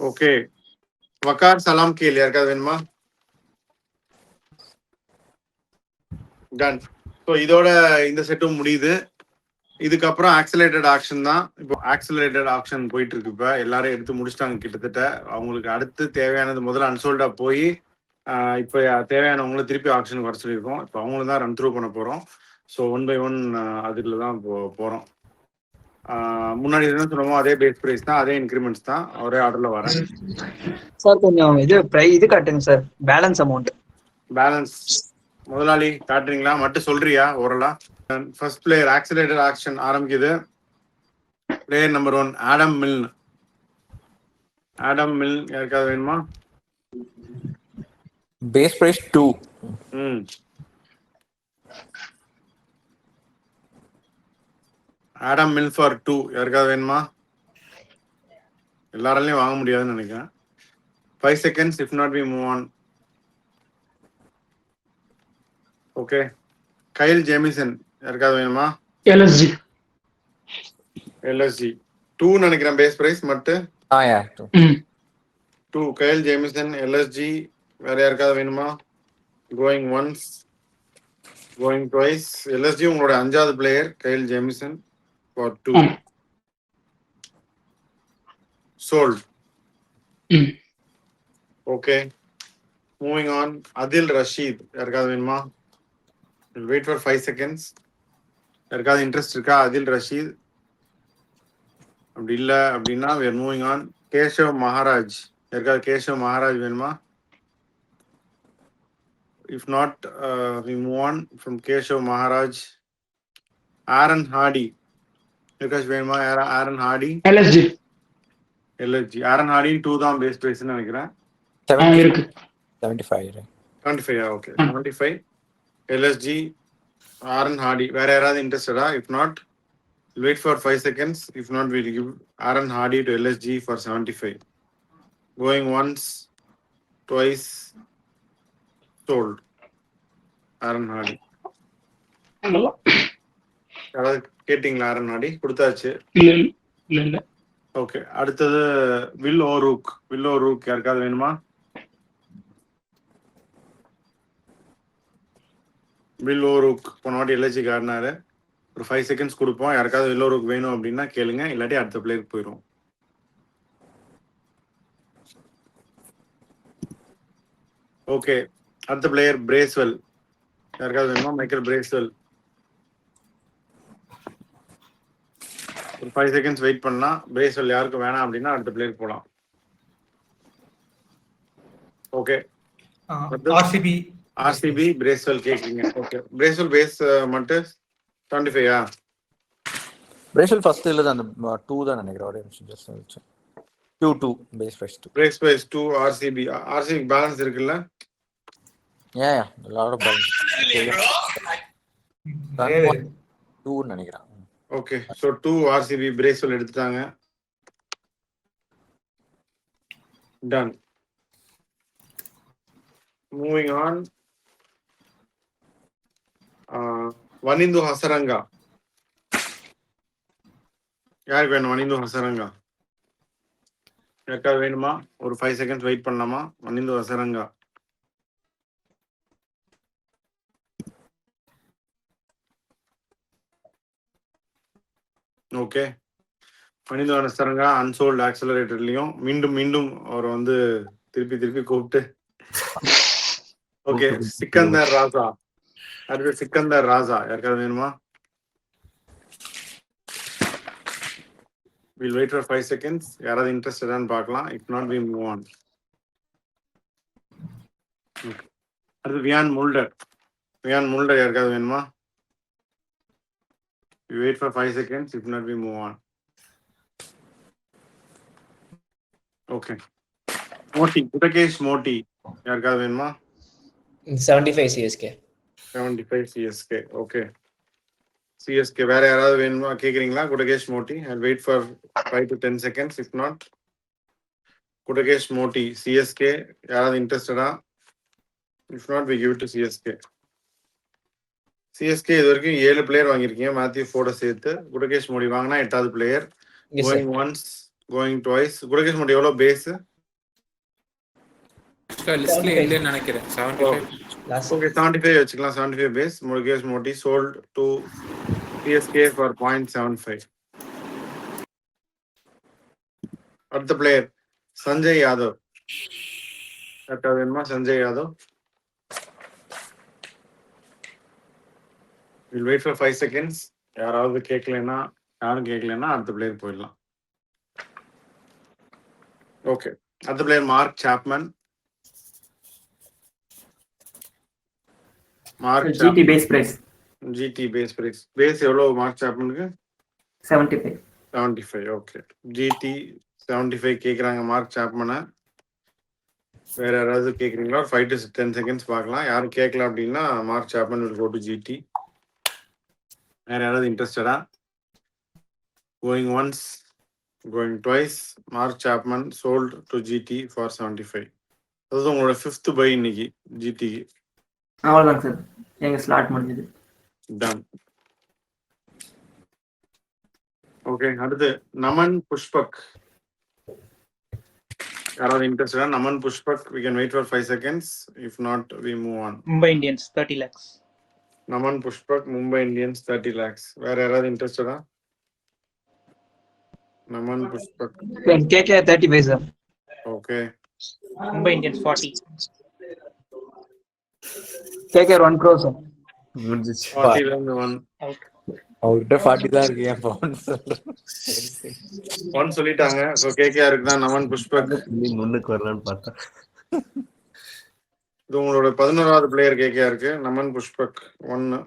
ஓகே, வக்கார் சலாம் கேல் யாருக்காவது வேணுமா? டன். ஸோ இதோட இந்த செட்டும் முடியுது. இதுக்கப்புறம் ஆக்சிலேட்டட் ஆக்ஷன் தான். இப்போ ஆக்சிலேட்டட் ஆக்ஷன் போயிட்டு இருக்கு. இப்போ எல்லாரும் எடுத்து முடிச்சிட்டாங்க கிட்டத்தட்ட. அவங்களுக்கு அடுத்து தேவையானது முதல்ல அன்சோல்டா போய் இப்போ தேவையானவங்களை திருப்பி ஆக்ஷனுக்கு வர சொல்லியிருக்கோம். இப்போ அவங்களும் தான் ரன் த்ரூ பண்ண போகிறோம். ஸோ 1 by 1 அதுல தான் போகிறோம். முன்னாடி என்ன சொன்னோமோ அதே பேஸ் ப்ரைஸ் தான், அதே இன்க்ரிமெண்ட்ஸ் தான், ஒரே ஆர்டரில் வரேன். சார் கொஞ்சம் இது காட்டுங்க சார், பேலன்ஸ் அமௌண்ட். பேலன்ஸ் முதலாளி காட்டுறீங்களா? மட்டும் சொல்றியா ஓரலா? ஃபர்ஸ்ட் பிளேயர் ஆக்சிலேட்டட் ஆக்ஷன் ஆரம்பிக்குது. Player number 1 Adam Milne. Adam Milne யாருக்காவது வேணுமா? Base price 2. Adam Milne for 2 யாருக்காவது வேணுமா? எல்லாராலையும் வாங்க முடியாதுன்னு நினைக்கிறேன். 5 seconds. If not, we move on. Okay, Kyle Jamieson யாருக்காவது வேணுமா? எல்எஸ்ஜி 2 நினைக்கிறேன் பேஸ் பிரைஸ் மட்டும். 2 கைல் ஜேமிசன் எல்எஸ்ஜி. வேற யாருக்காவது வேணுமா? Going once, going twice. LSG உங்களோட 5வது player Kyle Jamieson for 2. Sold. Okay, moving on. Adil Rashid யாருக்காவது வேணுமா? Wait for 5 seconds. யாருக்காவது இன்ட்ரெஸ்ட் இருக்கா? அதில் ரஷீத். அப்படி இல்லை அப்படின்னா we are moving on. Keshav Maharaj யாருக்காவது கேஷவ் மகாராஜ் வேணுமா? If not, we move on from Keshav Maharaj. Aaron Hardy யாருக்காவது வேணுமா? Aaron Hardy LSG Aaron Hardy 2 தான் பேஸ் பிரைஸ்னு நினைக்கிறேன். 75. Okay, 75 LSG Aaron Hardy. வேற யாராவது இன்ட்ரெஸ்டடா? If not, wait for 5 seconds. If not, we'll give Aaron Hardy to LSG for 75. Going once, twice, sold. Aaron Hardy. யாராவது கேட்டீங்களா? Aaron Hardy கொடுத்தாச்சு. இல்ல. Okay, அடுத்தது வில் ஓரூக் யாருக்காவது வேணுமா? வில் ஓரூக் போன வாட்டி எல்ஹெச்சி ஆடினாரு. ஒரு 5 செகண்ட்ஸ் கொடுப்போம். யாருக்காவது வில் ஓரூக் வேணும் அப்படின்னா கேளுங்க, இல்லாட்டி அடுத்த பிளேயருக்கு போயிடும். ஓகே, அடுத்த பிளேயர் பிரேஸ்வெல். யாருக்காவது வேணுமா? Michael Bracewell. ஒரு 5 செகண்ட்ஸ் வெயிட் பண்ணா பிரேஸ்வெல் யாருக்கும் வேணாம் அப்படின்னா அடுத்த பிளேயருக்கு போகலாம். ஓகே, ஆர்சிபி பிரேஸ்வெல் கேட்குறீங்க. ஓகே, பிரேஸ்வெல் பேஸ் மட்டும் 75-ஆ? பிரேசில் ஃபர்ஸ்ட் இல்ல அந்த 2 தான் நினைக்கிறேன். ஒரே நிமிஷம் just 2 base first 2. Bracewell base 2 RCB. RCB balance இருக்குல்ல? Yeah, lot of balance. 2 நினைக்கிறேன். ஓகே, ஸோ 2 ஆர்சிபி பிரேஸ்வெல் எடுத்துட்டாங்க. Done. Moving on. Wanindu Hasaranga. யாருக்கு வேணும் வனிந்து ஹசரங்கா? யாருக்காவது வேணுமா? ஒரு 5 செகண்ட்ஸ் வெயிட் பண்ணலாமா? வனிந்து ஹசரங்கா. ஓகே, வனிந்து ஹசரங்கா அன்சோல்டு ஆக்சலரேட்டர்லயும் மீண்டும் மீண்டும் அவரை வந்து திருப்பி கூப்பிட்டு. ஓகே, சிக்கந்தர் ராஜா. அடுத்து சிக்கந்தர் ராஜா. யாருக்காவது வேணுமா? We'll wait for 5 seconds. யாராவது இன்ட்ரெஸ்டடான்னு பார்க்கலாம். If not, we move on. Okay. அடுத்து வியான் முல்டர். வியான் முல்டர் யாருக்காவது வேணுமா? We wait for 5 seconds. If not, we move on. Okay. Moti, குடகேஷ் Moti. யாருக்காவது வேணுமா? 75 CSK. 75 CSK. Okay. CSK வேற யாராவது வேணுமா கேக்குறீங்களா? குடகேஷ் Moti. I'll wait for 5 to 10 seconds. If not, குடகேஷ் Moti CSK. யாராவது இன்ட்ரெஸ்டடா? If not, we give it to CSK. CSK இது வரைக்கும் 7 பிளேயர் வாங்கியிருக்கீங்க, மேத்யூ ஃபோர்ட சேர்த்து. குடகேஷ் மோடி வாங்கினா 8வது பிளேயர். Going once, going twice. Gudakesh Motie எவ்வளோ பேஸ்? லிஸ்ட்ல இல்லைன்னு நினைக்கிறேன். 75. ஓகே, 75 வச்சுக்கலாம். 75 base. Gudakesh Motie sold to CSK for 0.75. அடுத்த பிளேயர் சஞ்சய் யாதவ். யாருக்காவது வேணுமா? Sanjay Yadav. We'll wait for 5 seconds. யாரும் கேட்கலன்னா அடுத்த பிளேயர் போயிடலாம். ஓகே, அடுத்த player Mark Chapman. Mark GT base price GT base price. Base எவ்வளவு மார்க் சாப்மனுக்கு? 75. 75. ஓகே, GT 75 கேக்குறாங்க மார்க் சாப்மனை. வேற யாராவது கேக்குறீங்களா? 5 to 10 seconds பார்க்கலாம். யாரும் கேட்கல அப்படின்னா Mark Chapman will go to GT. வேற யாராவது இன்ட்ரெஸ்டடா? Going once, going twice. Mark Chapman sold to GT for 75. அதாவது உங்களோட 5th பை இன்னைக்கு GTக்கு. அவ்வளவுதான் சார், எங்க ஸ்லாட் முடிஞ்சது. டன். ஓகே, அடுத்து நமன் புஷ்பக். யாராவது இன்ட்ரெஸ்டடா? Naman Pushpak. We can wait for 5 seconds. If not, we move on. Mumbai Indians 30 lakhs. Naman Pushpak, Mumbai Indians 30 lakhs. வேற யாராவது இன்ட்ரெஸ்டடா? Naman Pushpak. KK 35 sir. Okay, Mumbai Indians 40. KK 1 crore sir. முடிஞ்சிச்சு. 40 ல இருந்து 1. அவர்கிட்ட 40 தான் இருக்கு. ஏன் பவுன் 1 சொல்லிட்டாங்க. சோ கேகேஆருக்கு தான் நமன் புஷ்பக். முன்னுக்கு வரலான்னு பார்த்தா இது உங்களோட 11வது பிளேயர் கேகேஆருக்கு. நமன் புஷ்பக் 1.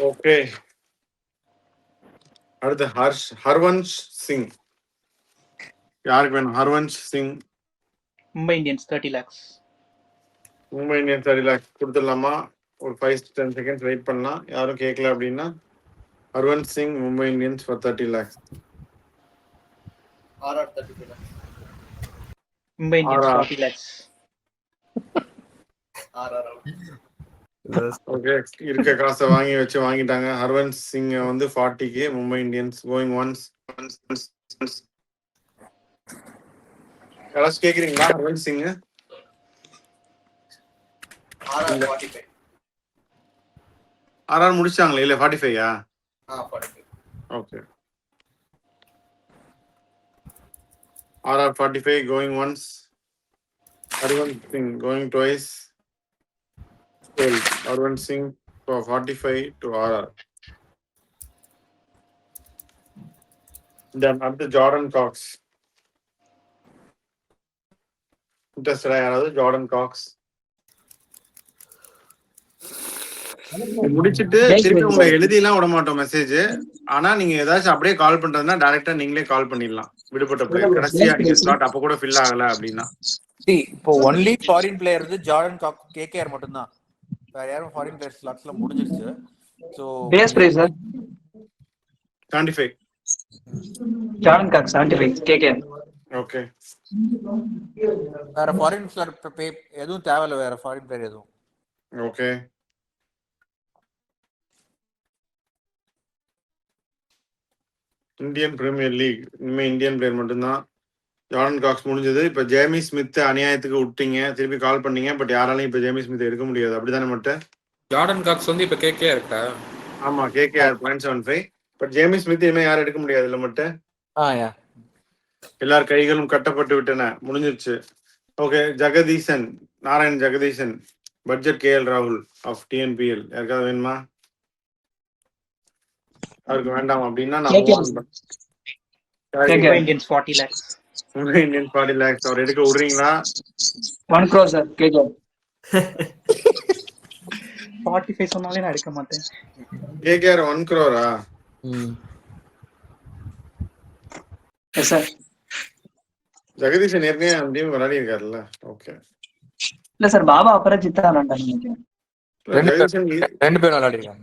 ஓகே, அடுத்து ஹர்வன்ஷ் சிங். யாருக்கு வேணும்? Harvansh Singh. Mumbai Indians 30 lakhs. Mumbai Indians 30 lakhs கொடுத்துடலாமா? ஒரு 5 to 10 seconds வெயிட் பண்ணலாம். யாரும் கேட்கல அப்படின்னா Harvansh Singh, Mumbai Indians for 30 lakhs. RR 35 lakhs. Mumbai Indians RR. 40 lakhs. RR out. Okay, இருக்க காசை வாங்கிட்டாங்க. ஹர்வன்ஸ் சிங் வந்து 40K Mumbai Indians going once. யாராச்சும் கேக்குறீங்களா? ஹர்வன்ஸ் சிங் RR 45. ஆர்ஆர் முடிச்சாங்களே இல்ல 45யா? 45. Okay. RR 45 going once. Harvan Singh going twice. Well, Harvan Singh for 45 to RR. Then up to Jordan Cox. Interested யாராவது? Jordan Cox. முடிச்சிட்டு திருப்பி உங்க எழுதிலாம் விட மாட்டோம் மெசேஜ். ஆனா நீங்க ஏதாச்சும் அப்படியே கால் பண்றதுன்னா டைரக்டா நீங்களே கால் பண்ணிடலாம். விடுபட்ட பிளேயர் கடைசியா நீங்க ஸ்லாட் அப்ப கூட ஃபில் ஆகல அப்படின்னா. இப்போ ஒன்லி ஃபாரின் பிளேயர் வந்து ஜார்டன் கேகேஆர் மட்டும்தான். வேற யாரும் ஃபாரின் பிளேயர் ஸ்லாட்ஸ்ல முடிஞ்சிருச்சு. So base price sir 75. Jordan Cox 75 KK. Okay. வேற ஃபாரின் ஸ்லாட் எதுவும் தேவையில்ல, வேற ஃபாரின் பிளேயர் எதுவும். ஓகே. இந்தியன் பிரீமியர் லீக் இனிமே இந்தியன் பிளேயர் மட்டும்தான். ஜார்டன் காக்ஸ் முடிஞ்சது. இப்ப ஜேமி ஸ்மித் அநியாயத்துக்கு விட்டீங்க, திருப்பி கால் பண்ணீங்க. பட் யாராலையும் இப்ப ஜேமி ஸ்மித் எடுக்க முடியாது, அப்படிதானே? மட்டும் ஜார்டன் காக்ஸ் வந்து இப்ப கேகேஆர் இருக்கா? ஆமா, KKR 0.75. பட் ஜேமி ஸ்மித் இனிமே யாரும் எடுக்க முடியாது இல்ல? மட்டும் எல்லார் கைகளும் கட்டப்பட்டு விட்டன, முடிஞ்சிருச்சு. Okay. Jagadeesan, Narayan Jagadeesan, budget KL ராகுல் ஆஃப் TNPL. யாருக்காவது வேணுமா? அவருக்கு வேண்டாம் அப்படின்னா நான் Mumbai Indians 40 lakhs. Mumbai Indians 40 lakhs. அவர் எடுக்க விடுறீங்களா? 1 crore சார் கேகே. 45 சொன்னாலே நான் எடுக்க மாட்டேன். KKR 1 crore. Yes sir. Jagadeeshan ஏற்கனவே அந்த டீம் விளையாடி இருக்காருல்ல. ஓகே. இல்ல சார், பாபா அபராஜித் தான் நினைக்கிறேன். ஜெகதீஷன் ரெண்டு பேரும் விளையாடிருக்காங்க.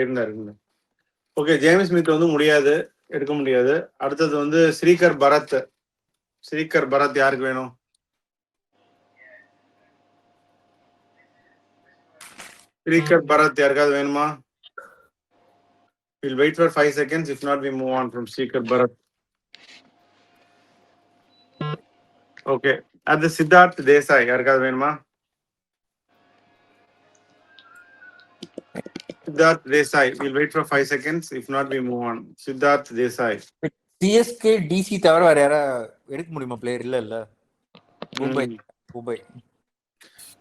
இருந்தாரு. ஓகே. ஜேம்ஸ் ஸ்மித் வந்து முடியாது, எடுக்க முடியாது. அடுத்தது வந்து ஸ்ரீகர் பரத். ஸ்ரீகர் பரத் யாருக்கு வேணும்? ஸ்ரீகர் பரத் யாருக்காவது வேணுமா? We'll wait for 5 seconds. If not, we move on from Srikar Bharat. Okay. At the Siddharth Desai, யாருக்காவது வேணுமா? Siddharth Desai. We'll wait for 5 seconds. If not, we move on. Siddharth Desai. CSK DC தவிர வேற யாரா எடுக்க முடியுமா player? இல்ல Mumbai.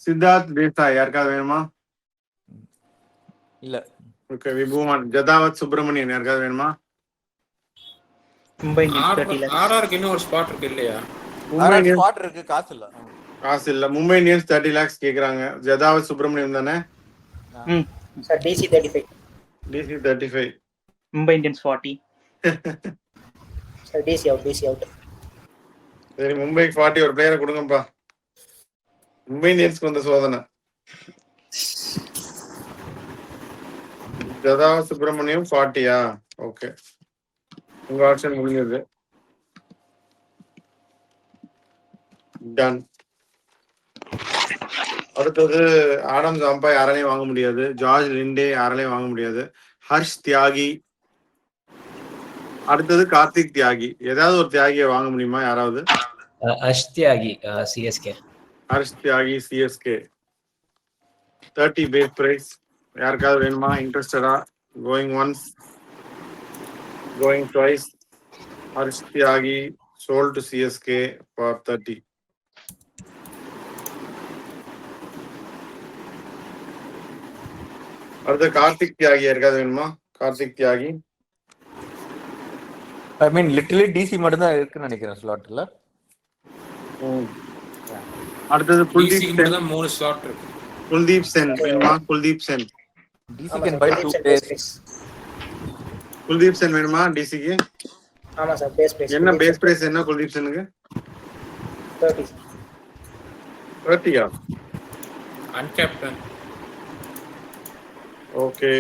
Siddharth Desai யாருக்காவது வேணுமா? இல்ல. Okay, we move on. Jadhavat Subramanian யாருக்காவது வேணுமா? Mumbai Indians 30 lakhs. ஆர்ஆருக்கு இன்னும் ஒரு ஸ்பாட் இருக்கு இல்லையா? ஸ்பாட் இருக்கு, காசு இல்ல. மும்பை இந்தியன்ஸ் 30 lakhs கேக்குறாங்க. ஜதாவத் சுப்ரமணியம் தானே? Sir, DC 35. DC 35. Mumbai Indians 40. Sir, DC out. சரி, மும்பை 40 ஒரு பிளேயரை கொடுங்கப்பா. மும்பை இந்தியன்ஸ்க்கு வந்த சோதனை. ஜதாவத் சுப்ரமணியம் 40யா? ஓகே. உங்க ஆப்ஷன் முடிஞ்சது. டன். அடுத்தது ஆடம் ஜாம்பா யாராலையும் வாங்க முடியாது. ஜார்ஜ் லிண்டே யாராலையும் வாங்க முடியாது. ஹர்ஷ் தியாகி. அடுத்தது கார்த்திக் தியாகி. ஏதாவது ஒரு தியாகியை வாங்க முடியுமா யாராவது? ஹர்ஷ் தியாகி CSK. ஹர்ஷ் தியாகி CSK 30 பேஸ் பிரைஸ். யாருக்காவது வேணுமா? இன்ட்ரெஸ்டடா? Going once, going twice. Harsh Tyagi sold to CSK for 30. அடுத்து கார்த்திக் தியாகி யாருக்காவது வேணுமா? கார்த்திக் தியாகி. ஐ மீன் லிட்டரலி டிசி மட்டும் தான் இருக்குன்னு நினைக்கிறேன் ஸ்லாட்ல. அடுத்தது குல்தீப் டிசிக்கு சென். மட்டும் தான் 3 ஸ்லாட் இருக்கு. குல்தீப் சென் வேணுமா? Kuldeep Sen. DC can buy 2 players. Kuldeep Sen வேணுமா டிசிக்கு? ஆமா சார், பேஸ் பிரைஸ். என்ன பேஸ் பிரைஸ் என்ன குல்தீப் செனுக்கு? 30. 30யா? அன்கேப்டன். ஓகே.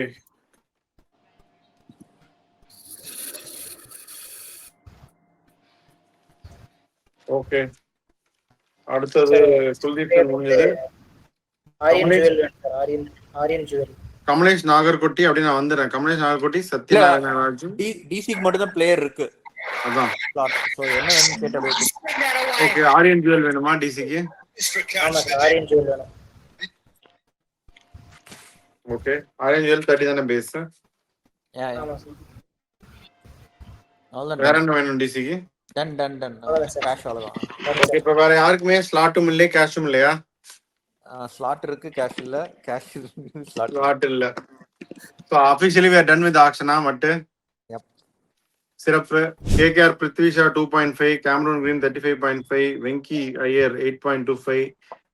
ஓகே. அடுத்தது குல்தீப் சென் முடிஞ்சது. ஆரியன் ஜுவல் வேணும் சார். ஆரியன் ஆரியன் ஜுவல். கமலேஷ் நாகர்கோட்டி அப்படி நான் வந்துடுறேன். கமலேஷ் நாகர்கோட்டி, சத்யநாராயண ராஜு. டிசிக்கு மட்டும் தான் பிளேயர் இருக்கு அதான். ஸ்லாட். ஸோ என்ன வேணும்னு கேட்டது. ஓகே, ஆரியன் ஜுவல் வேணுமா டிசிக்கு? ஆமா சார், ஆரியன் ஜுவல் வேணும். ஓகே, ஆரியன் ஜுவல் 30 தானே பேஸ். ஆமா சார். அவ்வளோதான். வேற என்ன வேணும் டிசிக்கு? Done done done. கேஷ் அவ்வளோதான். ஓகே, இப்போ வேற யாருக்குமே ஸ்லாட்டும் இல்லை கேஷும் இல்லையா? ஸ்லாட் இருக்கு, கேஷ் இல்ல. கேஷ் ஸ்லாட் ஸ்லாட் இல்ல. So officially we are done with ஆக்ஷனா மட்டும். சிறப்பு. KKR Prithvi Shaw 2.5, Cameron green 35.5, Venky Iyer 8.25,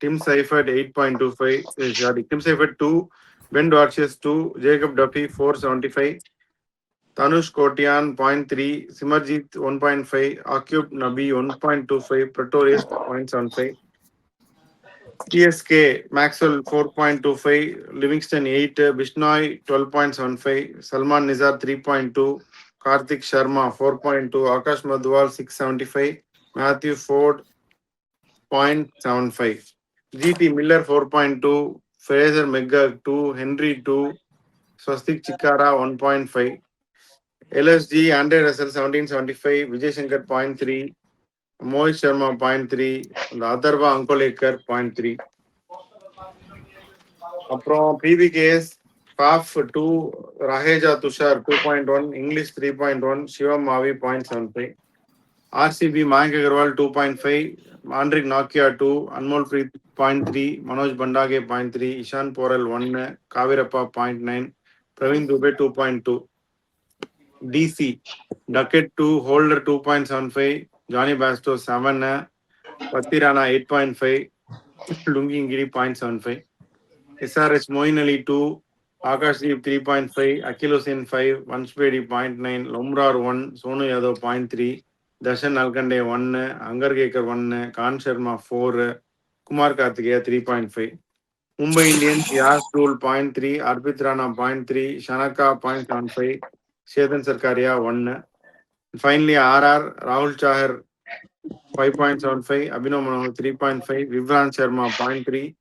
dim Seifert 8.25, sorry dim Seifert 2, pen டார்சியஸ் 2, Jacob Duffy 475, Dhanush Kotian 0.3, Simarjeet 1.5, அக்யூப் நபி 1.25, பிரட்டோரியஸ் 0.75, TSK Maxwell 4.25, Livingston 8, Bishnoi 12.75, Salman Nizar 3.2, Karthik Sharma 4.2, Akash Madhwal 675, Matthew Ford 0.75, GT Miller 4.2, Fraser Megag 2, Henry 2, Swastik Chikara 1.5, LSG Andre Russell 1775, Vijay Shankar 0.3, Mohit Sharma 0.3, Atharva Ankolekar 0.3. அப்புறம் PBKS Faf 2, Raheja Tushar 2.1, English 3.1, Shivam Mavi 0.75, RCB Mayank Agarwal 2.5, Andrik Nokia 2, Anmol Preet 0.3, Manoj Bandage 0.3, Ishan Porel 1, Kavirappa 0.9, Praveen Dubey 2.2. DC Duckett 2, Holder 2.75, Johnny Basto 7, Patirana 8.5, Lungingiri 0.75, SRH Moin Ali 2, Akash Deep 3.5, Akil Hussain 5, Vanshpedi 0.9, Lomrar 1, Sonu Yadav 0.3, Darshan Alkande 1, Angarkekar 1, Khan Sharma 4, Kumar Kartikeya 3.5, Mumbai Indians Yas Rule 0.3, Arpit Rana 0.3, Shanaka 0.75, Chetan Sarkaria 1. Finally, RR Rahul Chahar 5.75, Abhinav Manohar 3.5, Vivran Sharma 0.3,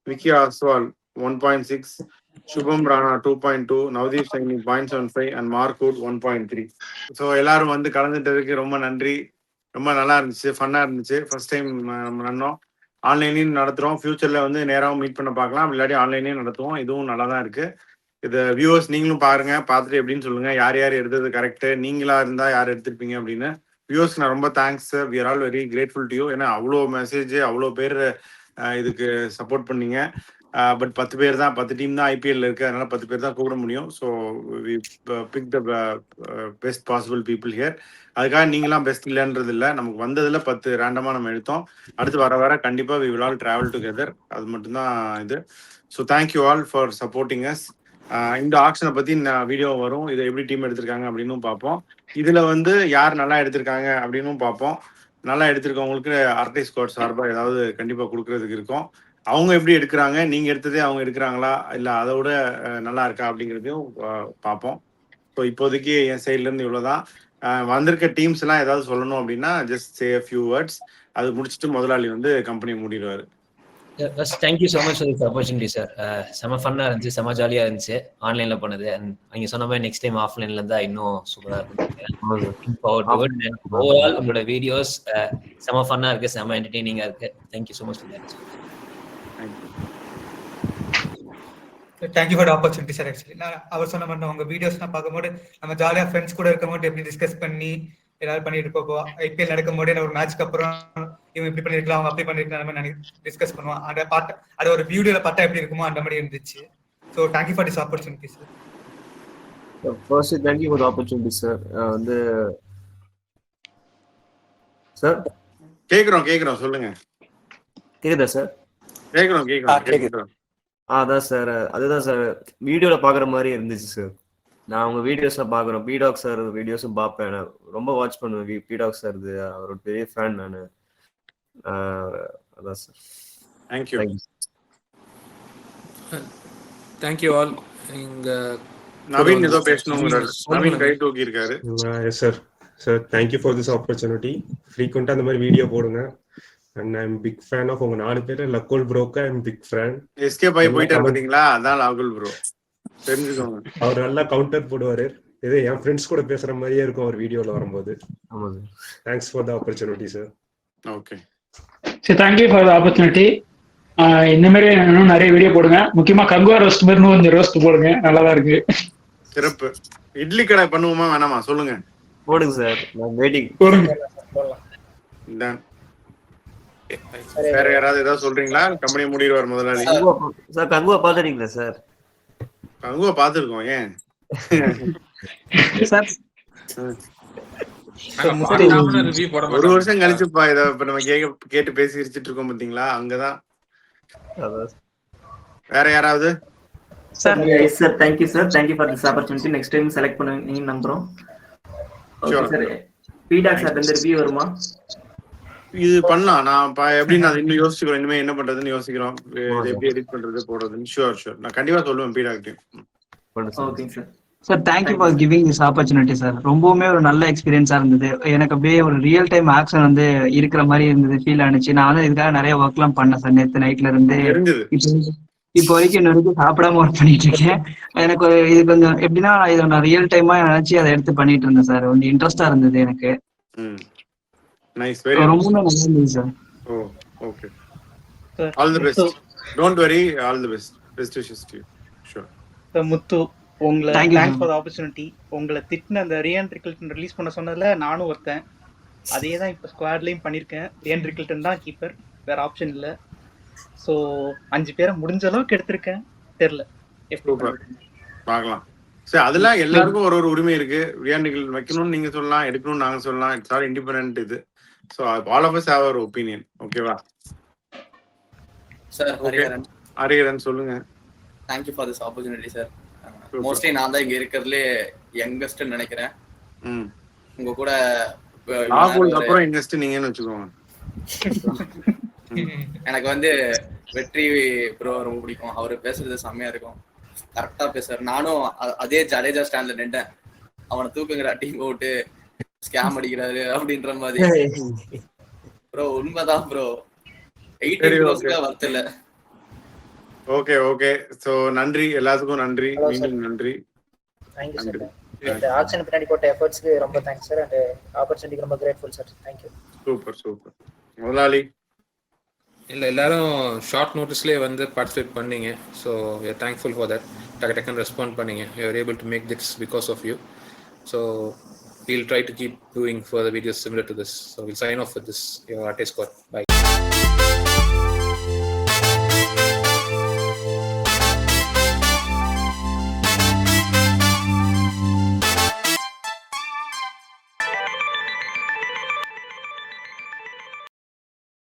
Vicky Aswal 1.6, Shubham Rana 2.2, Navdeep Saini 0.75, and Mark Wood 1.3. So எல்லாரும் வந்து கலந்துட்டதுக்கு ரொம்ப நன்றி. ரொம்ப நல்லா இருந்துச்சு, ஃபன்னாக இருந்துச்சு. First time நம்ம நடந்தோம். ஆன்லைன்லையும் நடத்துகிறோம். ஃபியூச்சரில் வந்து நேராகவும் மீட் பண்ண பார்க்கலாம், இல்லாட்டி ஆன்லைன்லேயும் நடத்துவோம். இதுவும் நல்லா தான் இருக்குது. இதை வியூவர்ஸ் நீங்களும் பாருங்க, பார்த்துட்டு எப்படின்னு சொல்லுங்க, யார் யார் எடுத்தது கரெக்டு, நீங்களா இருந்தா யார் எடுத்திருப்பீங்க அப்படின்னு. வியூவர்ஸ் நான் ரொம்ப thanks. We are all very grateful to you. ஏன்னா அவ்வளோ மெசேஜ், அவ்வளோ பேர் இதுக்கு சப்போர்ட் பண்ணீங்க. பட் 10 பேர் தான், 10 டீம் தான் ஐபிஎல் இருக்கு, அதனால 10 பேர் தான் கூப்பிட முடியும். So we pick the best possible people here. அதுக்காக நீங்களாம் பெஸ்ட் இல்லைன்றது இல்லை, நமக்கு வந்ததில் 10 ரேண்டமாக நம்ம எடுத்தோம். அடுத்து வர வர கண்டிப்பாக we will all travel together. அது மட்டும்தான் இது. So thank you all for supporting us. இந்த ஆக்ஷனை பற்றி வீடியோ வரும், இதை எப்படி டீம் எடுத்திருக்காங்க அப்படின்னு பார்ப்போம். இதில் வந்து யார் நல்லா எடுத்திருக்காங்க அப்படின்னு பார்ப்போம். நல்லா எடுத்திருக்கவங்களுக்கு அரட்டை ஸ்குவாட் சார்பாக ஏதாவது கண்டிப்பாக கொடுக்கறதுக்கு இருக்கும். அவங்க எப்படி எடுக்கிறாங்க, நீங்கள் எடுத்ததே அவங்க எடுக்கிறாங்களா, இல்லை அதை விட நல்லா இருக்கா அப்படிங்கிறதையும் பார்ப்போம். ஸோ இப்போதைக்கு என் சைட்லேருந்து இவ்வளோதான். வந்திருக்க டீம்ஸ் எல்லாம் ஏதாவது சொல்லணும் அப்படின்னா just say a few words. அது முடிச்சுட்டு முதலாளி வந்து கம்பெனி மூடிடுவார். Thank you so much for this opportunity sir. செம ஃபன்னாக இருந்துச்சு, செம ஜாலியாக இருந்துச்சு ஆன்லைனில் பண்ணது. அண்ட் நீங்கள் சொன்ன மாதிரி நெக்ஸ்ட் டைம் ஆஃப்லைனில் இருந்தால் இன்னும் சூப்பராக இருக்கும். ஓவரால் உங்களோட வீடியோஸ் செம ஃபன்னாக இருக்குது, செம என்டர்டெய்னிங்காக இருக்குது. Thank you so much for that. Thank you for opportunity sir. Actually நான் அவர் சொன்ன மாதிரி உங்கள் வீடியோஸ்லாம் பார்க்கும்போது நம்ம ஜாலியாக ஃப்ரெண்ட்ஸ் கூட இருக்கும்போது எப்படி டிஸ்கஸ் பண்ணி ஏதாவது பண்ணிட்டு போவோம். ஐபிஎல் நடக்கும் போதே ஒரு மேட்ச்க்கு அப்புறம் இவங்க இப்படி பண்ணிருக்கலாம், அவங்க அப்படி பண்ணிருக்கலாம், நான் டிஸ்கஸ் பண்ணுவோம். அந்த பார்த்து அது ஒரு வீடியோல பார்த்தா எப்படி இருக்குமோ அந்த மாதிரி இருந்துச்சு. So thank you for this opportunity sir. First thank you for the opportunity sir. வந்து சார் கேக்குறோம் சொல்லுங்க. கேக்குதா சார்? கேக்குறோம். அதான் சார், அதுதான் சார் வீடியோல பாக்குற மாதிரி இருந்துச்சு சார். நான் உங்க வீடியோஸை பார்க்குறேன், பீடாக் சார் வீடியோஸும் பார்ப்பேன், நான் ரொம்ப வாட்ச் பண்ணுவேன் பீடாக் சார். அவரோட பெரிய ஃபேன் நான். அதான் சார். Thank you all. இங்க நவீன் ஏதோ பேசணும், நவீன் கை தூக்கி இருக்காரு. Sir thank you for this opportunity. ஃப்ரீக்வெண்ட்டாக அந்த மாதிரி வீடியோ போடுங்க. And I am big fan of உங்க 4 பேர். லக்கோல் ப்ரோக்கு I am big fan. Escape ஆகி போயிட்டாரு பாத்தீங்களா, அதான் ராகுல் ப்ரோ, தெரிஞ்சுக்கோங்க. அவர் நல்லா கவுண்டர் போடுவாரு. இது என் ஃப்ரெண்ட்ஸ் கூட பேசுற மாதிரியே இருக்கும் அவர் வீடியோல வரும்போது. ஆமா sir. Thanks for the opportunity sir. Okay சரி, தேங்க்யூ ஃபார் த ஆப்பர்ச்சுனிட்டி. இந்த மாதிரி இன்னும் நிறைய வீடியோ போடுங்க. முக்கியமா கங்குவா ரோஸ்ட் மாதிரி கொஞ்சம் ரோஸ்ட் போடுங்க, நல்லாதான் இருக்கு. சிறப்பு. இட்லி கடை பண்ணுவோமா வேணாமா சொல்லுங்க? போடுங்க சார், நான் வெயிட்டிங். போடுங்க. Done. வேற யாராவது ஏதாவது சொல்றீங்களா? கம்பெனி முடிடுவார் முதலாளி. சார் கங்குவா பாத்துறீங்களா சார்? கங்குவா பாத்துருக்கோம். ஏன் சார் ரிவ்யூ போட ஒரு மாட்டோம். வருஷம் கழிச்சுப்பா இதை இப்ப நம்ம கேட்டு பேசி சிரிச்சிட்டு இருக்கோம் பாத்தீங்களா, அங்கதான். வேற யாராவது? Sir sir thank you sir, thank you for this opportunity. Next time select பண்ணுவீங்க நம்புறோம். Okay sir. ஃபீட்பேக் சார் இந்த ரிவ்யூ வருமா? இது பண்ணலாம். நான் எப்படின்னு அது இன்னும் யோசிக்கிறோம். இனிமே என்ன பண்றதுன்னு யோசிக்கிறோம். இது எப்படி எடிட் பண்றது போடுறதுன்னு. ஷூர் நான் கண்டிப்பா சொல்லுவேன் feedback. Okay sir. Sir thank you for giving this opportunity sir. ரொம்பவுமே ஒரு நல்ல எக்ஸ்பீரியன்ஸா இருந்தது. எனக்கு அப்படியே ஒரு ரியல் டைம் ஆக்ஷன் வந்து இருக்கிற மாதிரி இருந்தது, ஃபீல் ஆனிச்சு. நான் வந்து இதுக்காக நிறைய ஒர்க்லாம் பண்ணேன் சார். நேற்று நைட்ல இருந்து இப்போ வரைக்கும் இன்ன வரைக்கும் சாப்பிடாம ஒர்க் பண்ணிட்டு இருக்கேன். எனக்கு ஒரு இது கொஞ்சம் எப்படின்னா இதை நான் ரியல் டைமா நினைச்சு அதை எடுத்து பண்ணிட்டு இருந்தேன் சார். கொஞ்சம் இன்ட்ரெஸ்டா இருந்தது எனக்கு. நைஸ், வெரி ரொம்ப நல்லா இருந்தது sir. Oh okay. All the best. Don't worry, all the best. Best wishes to you. Sure. Muthu, உங்களை Thank you, thanks sir. For the opportunity. உங்களை திட்டின அந்த ரியன் ரிகல்டன் ரிலீஸ் பண்ண சொன்னதுல நானும் ஒருத்தன். அதே தான் இப்போ ஸ்குவாட்லையும் பண்ணியிருக்கேன். ரியன் ரிகல்டன் தான் கீப்பர், வேற ஆப்ஷன் இல்லை. ஸோ 5 பேரை முடிஞ்ச அளவுக்கு எடுத்திருக்கேன். தெரியல எப்படி பார்க்கலாம். சரி, அதெல்லாம் எல்லாருக்கும் ஒரு உரிமை இருக்கு. ரியாண்டிகள் வைக்கணும்னு நீங்க சொல்லலாம், எடுக்கணும்னு நாங்க சொல்லலாம். இட்ஸ் ஆல் இண்டிபெண்டன்ட் இது. So all of us have our opinion. ஓகேவா சார்? ஹரிஹரன். ஹரிஹரன் சொல்லுங்க. Thank you for this opportunity sir. Mostly நான் தான் இங்க இருக்கிறதுலே யங்கஸ்ட் நினைக்கிறேன். உங்க கூட ராகுல் அப்புறம் இன்வெஸ்ட் நீங்கன்னு வச்சுக்கோங்க. எனக்கு வந்து வெற்றி ப்ரோ ரொம்ப பிடிக்கும். அவரு பேசுறது செம்மையா இருக்கும், கரெக்டா பேசுறாரு. நானும் அதே ஜடேஜா ஸ்டாண்ட்ல நின்றேன். அவனை தூக்குங்கிற டீம் போட்டு ஸ்கேம் அடிக்கிறாரு அப்படின்ற மாதிரி. ப்ரோ உண்மைதான் ப்ரோ. 80 வருத்தல. Okay okay. சோ நன்றி எல்லாத்துக்கும். நன்றி, மீண்டும் நன்றி. Thank you sir. இந்த ஆக்ஷன் பின்னாடி போட்ட எஃபர்ட்ஸ்க்கு ரொம்ப தேங்க்ஸ் சார். அண்ட் ஆப்பர்ச்சுனிட்டிக்கு ரொம்ப grateful sir. Thank you. Super super. முதலாளி இல்லை, எல்லாரும் ஷார்ட் நோட்டீஸ்லேயே வந்து பார்ட்டிசிபேட் பண்ணீங்க. So we are thankful for that. டக்குன்னு ரெஸ்பாண்ட் பண்ணீங்க. You are able to make this because of you. So we'll try to keep doing further videos similar to this. So we'll sign off with this. Your Arte Squad. Bye.